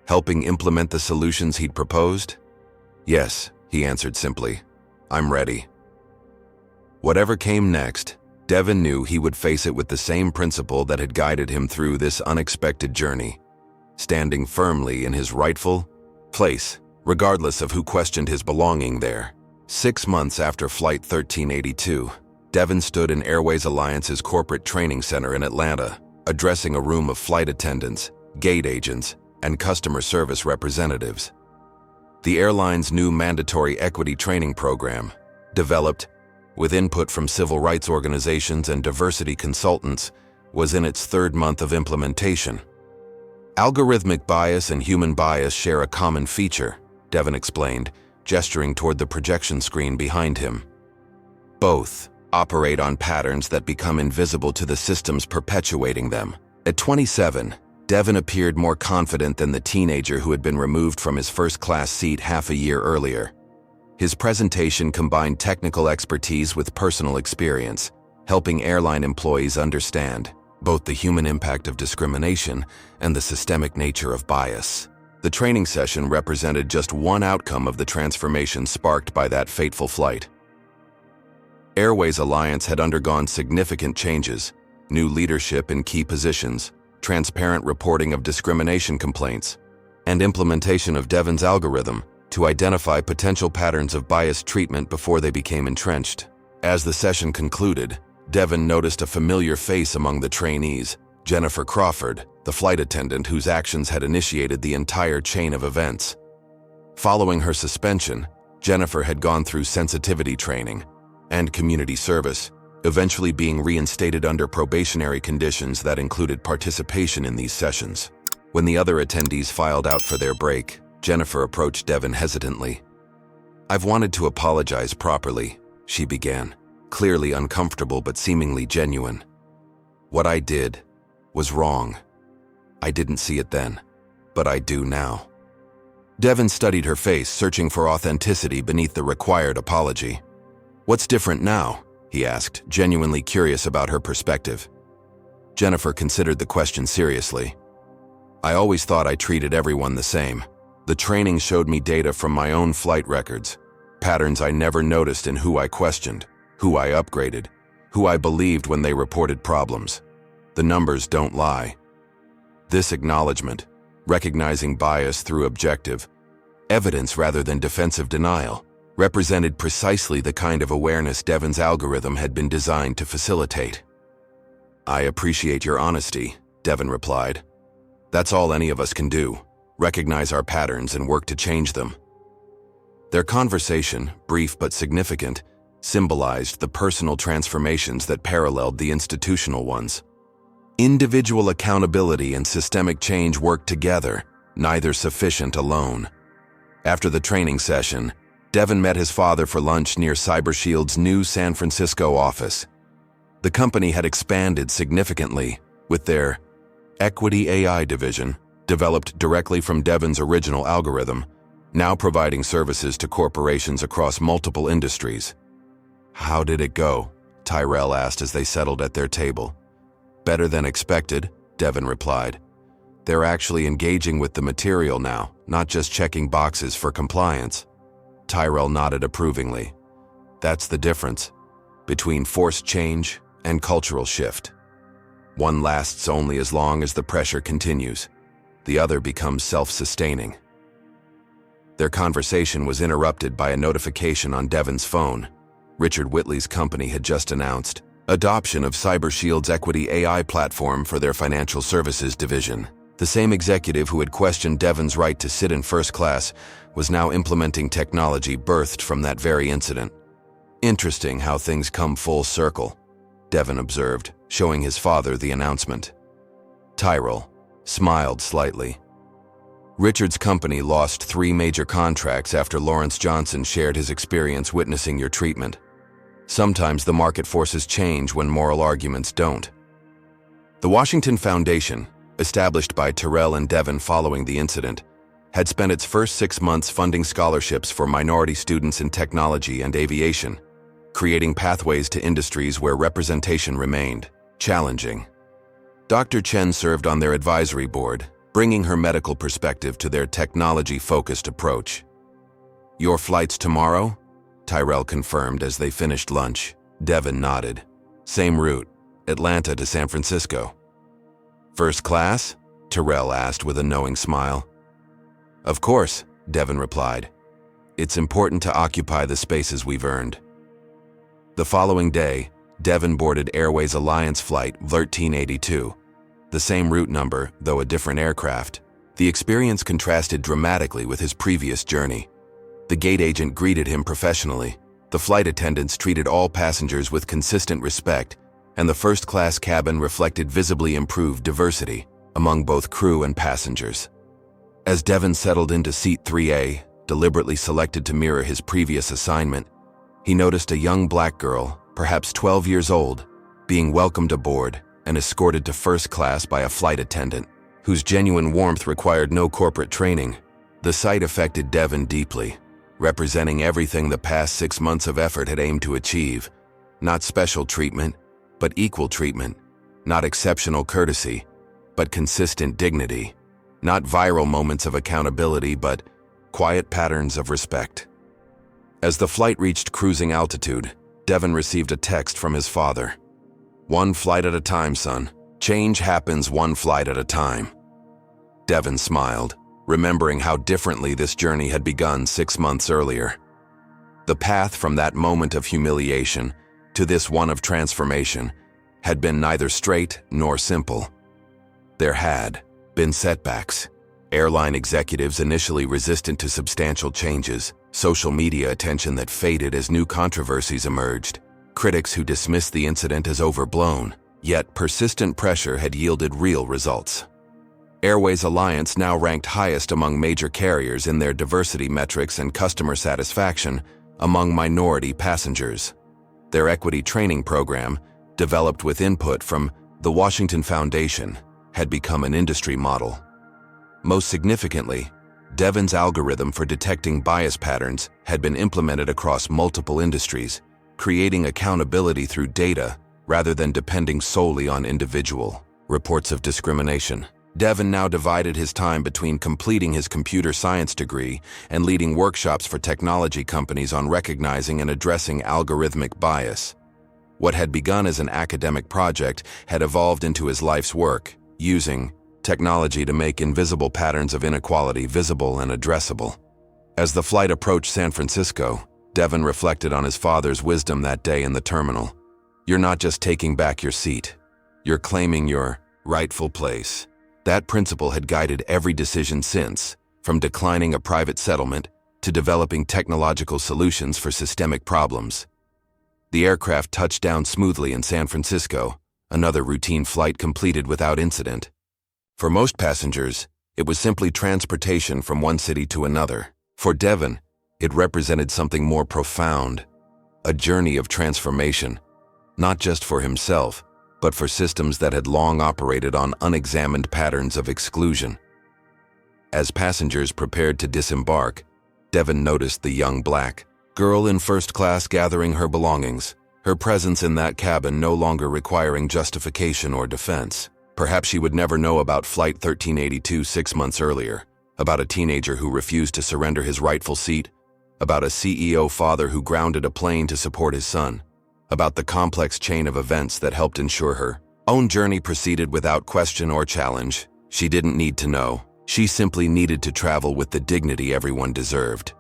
helping implement the solutions he'd proposed? "Yes," he answered simply. "I'm ready." Whatever came next, Devon knew he would face it with the same principle that had guided him through this unexpected journey, standing firmly in his rightful place, regardless of who questioned his belonging there. 6 months after Flight 1382, Devon stood in Airways Alliance's corporate training center in Atlanta, addressing a room of flight attendants, gate agents, and customer service representatives. The airline's new mandatory equity training program, developed with input from civil rights organizations and diversity consultants, was in its 3rd month of implementation. Algorithmic bias and human bias share a common feature, Devon explained, gesturing toward the projection screen behind him. Both operate on patterns that become invisible to the systems perpetuating them. At 27, Devon appeared more confident than the teenager who had been removed from his first-class seat half a year earlier. His presentation combined technical expertise with personal experience, helping airline employees understand both the human impact of discrimination and the systemic nature of bias. The training session represented just one outcome of the transformation sparked by that fateful flight. Airways Alliance had undergone significant changes: new leadership in key positions, transparent reporting of discrimination complaints, and implementation of Devon's algorithm to identify potential patterns of biased treatment before they became entrenched. As the session concluded, Devon noticed a familiar face among the trainees, Jennifer Crawford, the flight attendant whose actions had initiated the entire chain of events. Following her suspension, Jennifer had gone through sensitivity training and community service, eventually being reinstated under probationary conditions that included participation in these sessions. When the other attendees filed out for their break, Jennifer approached Devon hesitantly. "I've wanted to apologize properly," she began, clearly uncomfortable but seemingly genuine. "What I did was wrong. I didn't see it then, but I do now." Devon studied her face, searching for authenticity beneath the required apology. "What's different now?" he asked, genuinely curious about her perspective. Jennifer considered the question seriously. "I always thought I treated everyone the same. The training showed me data from my own flight records, patterns I never noticed in who I questioned, who I upgraded, who I believed when they reported problems. The numbers don't lie." This acknowledgement, recognizing bias through objective evidence rather than defensive denial, represented precisely the kind of awareness Devon's algorithm had been designed to facilitate. "I appreciate your honesty," Devon replied. "That's all any of us can do, recognize our patterns and work to change them." Their conversation, brief but significant, symbolized the personal transformations that paralleled the institutional ones. Individual accountability and systemic change worked together, neither sufficient alone. After the training session, Devon met his father for lunch near CyberShield's new San Francisco office. The company had expanded significantly, with their Equity AI division, developed directly from Devon's original algorithm, now providing services to corporations across multiple industries. "How did it go?" Tyrell asked as they settled at their table. "Better than expected," Devon replied. "They're actually engaging with the material now, not just checking boxes for compliance." Tyrell nodded approvingly. "That's the difference between forced change and cultural shift. One lasts only as long as the pressure continues. The other becomes self-sustaining." Their conversation was interrupted by a notification on Devon's phone. Richard Whitley's company had just announced adoption of CyberShield's Equity AI platform for their financial services division. The same executive who had questioned Devon's right to sit in first class was now implementing technology birthed from that very incident. "Interesting how things come full circle," Devon observed, showing his father the announcement. Tyrell smiled slightly. "Richard's company lost 3 major contracts after Lawrence Johnson shared his experience witnessing your treatment. Sometimes the market forces change when moral arguments don't." The Washington Foundation, established by Tyrell and Devon following the incident, had spent its first 6 months funding scholarships for minority students in technology and aviation, creating pathways to industries where representation remained challenging. Dr. Chen served on their advisory board, bringing her medical perspective to their technology-focused approach. "Your flight's tomorrow?" Tyrell confirmed as they finished lunch. Devon nodded. "Same route, Atlanta to San Francisco." "First class?" Tyrell asked with a knowing smile. "Of course," Devon replied. "It's important to occupy the spaces we've earned." The following day, Devon boarded Airways Alliance Flight 1382, the same route number, though a different aircraft. The experience contrasted dramatically with his previous journey. The gate agent greeted him professionally. The flight attendants treated all passengers with consistent respect, and the first-class cabin reflected visibly improved diversity among both crew and passengers. As Devon settled into seat 3A, deliberately selected to mirror his previous assignment, he noticed a young black girl, perhaps 12 years old, being welcomed aboard and escorted to first class by a flight attendant, whose genuine warmth required no corporate training. The sight affected Devon deeply, representing everything the past 6 months of effort had aimed to achieve. Not special treatment, but equal treatment. Not exceptional courtesy, but consistent dignity. Not viral moments of accountability, but quiet patterns of respect. As the flight reached cruising altitude, Devon received a text from his father. "One flight at a time, son. Change happens one flight at a time." Devon smiled, remembering how differently this journey had begun 6 months earlier. The path from that moment of humiliation to this one of transformation, had been neither straight nor simple. There had been setbacks. Airline executives initially resistant to substantial changes, social media attention that faded as new controversies emerged, critics who dismissed the incident as overblown, yet persistent pressure had yielded real results. Airways Alliance now ranked highest among major carriers in their diversity metrics and customer satisfaction among minority passengers. Their equity training program, developed with input from the Washington Foundation, had become an industry model. Most significantly, Devon's algorithm for detecting bias patterns had been implemented across multiple industries, creating accountability through data rather than depending solely on individual reports of discrimination. Devon now divided his time between completing his computer science degree and leading workshops for technology companies on recognizing and addressing algorithmic bias. What had begun as an academic project had evolved into his life's work, using technology to make invisible patterns of inequality visible and addressable. As the flight approached San Francisco, Devon reflected on his father's wisdom that day in the terminal. "You're not just taking back your seat. You're claiming your rightful place." That principle had guided every decision since, from declining a private settlement to developing technological solutions for systemic problems. The aircraft touched down smoothly in San Francisco, another routine flight completed without incident. For most passengers, it was simply transportation from one city to another. For Devon, it represented something more profound, a journey of transformation, not just for himself, but for systems that had long operated on unexamined patterns of exclusion. As passengers prepared to disembark, Devon noticed the young black girl in first class gathering her belongings, her presence in that cabin no longer requiring justification or defense. Perhaps she would never know about Flight 1382 6 months earlier, about a teenager who refused to surrender his rightful seat, about a CEO father who grounded a plane to support his son, about the complex chain of events that helped ensure her own journey proceeded without question or challenge. She didn't need to know. She simply needed to travel with the dignity everyone deserved,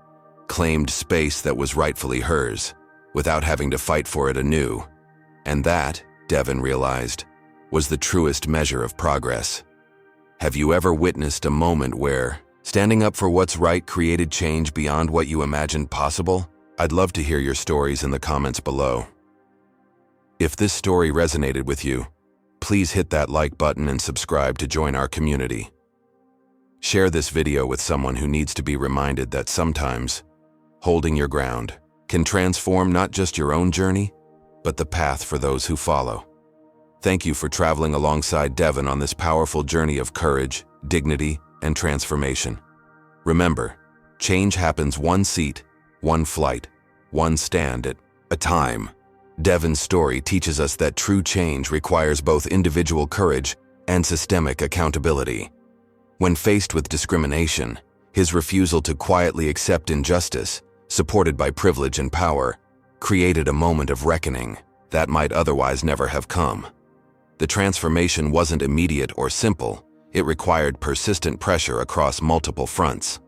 claimed space that was rightfully hers, without having to fight for it anew. And that, Devon realized, was the truest measure of progress. Have you ever witnessed a moment where standing up for what's right created change beyond what you imagined possible? I'd love to hear your stories in the comments below. If this story resonated with you, please hit that like button and subscribe to join our community. Share this video with someone who needs to be reminded that sometimes holding your ground can transform not just your own journey, but the path for those who follow. Thank you for traveling alongside Devon on this powerful journey of courage, dignity, and transformation. Remember, change happens one seat, one flight, one stand at a time. Devon's story teaches us that true change requires both individual courage and systemic accountability. When faced with discrimination, his refusal to quietly accept injustice, supported by privilege and power, created a moment of reckoning that might otherwise never have come. The transformation wasn't immediate or simple. It required persistent pressure across multiple fronts.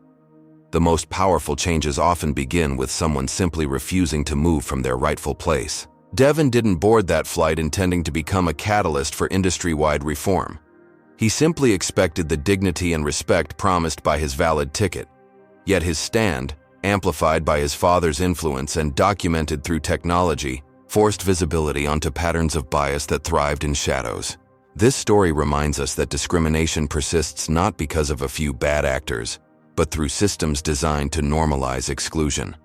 The most powerful changes often begin with someone simply refusing to move from their rightful place. Devon didn't board that flight intending to become a catalyst for industry-wide reform. He simply expected the dignity and respect promised by his valid ticket. Yet his stand, amplified by his father's influence and documented through technology, forced visibility onto patterns of bias that thrived in shadows. This story reminds us that discrimination persists not because of a few bad actors, but through systems designed to normalize exclusion.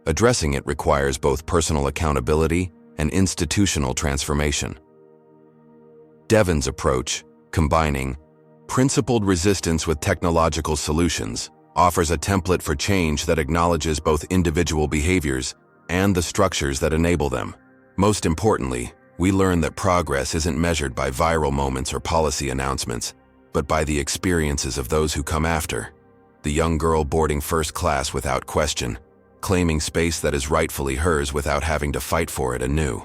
Addressing it requires both personal accountability and institutional transformation. Devon's approach, combining principled resistance with technological solutions, offers a template for change that acknowledges both individual behaviors and the structures that enable them. Most importantly, we learn that progress isn't measured by viral moments or policy announcements, but by the experiences of those who come after. The young girl boarding first class without question, claiming space that is rightfully hers without having to fight for it anew.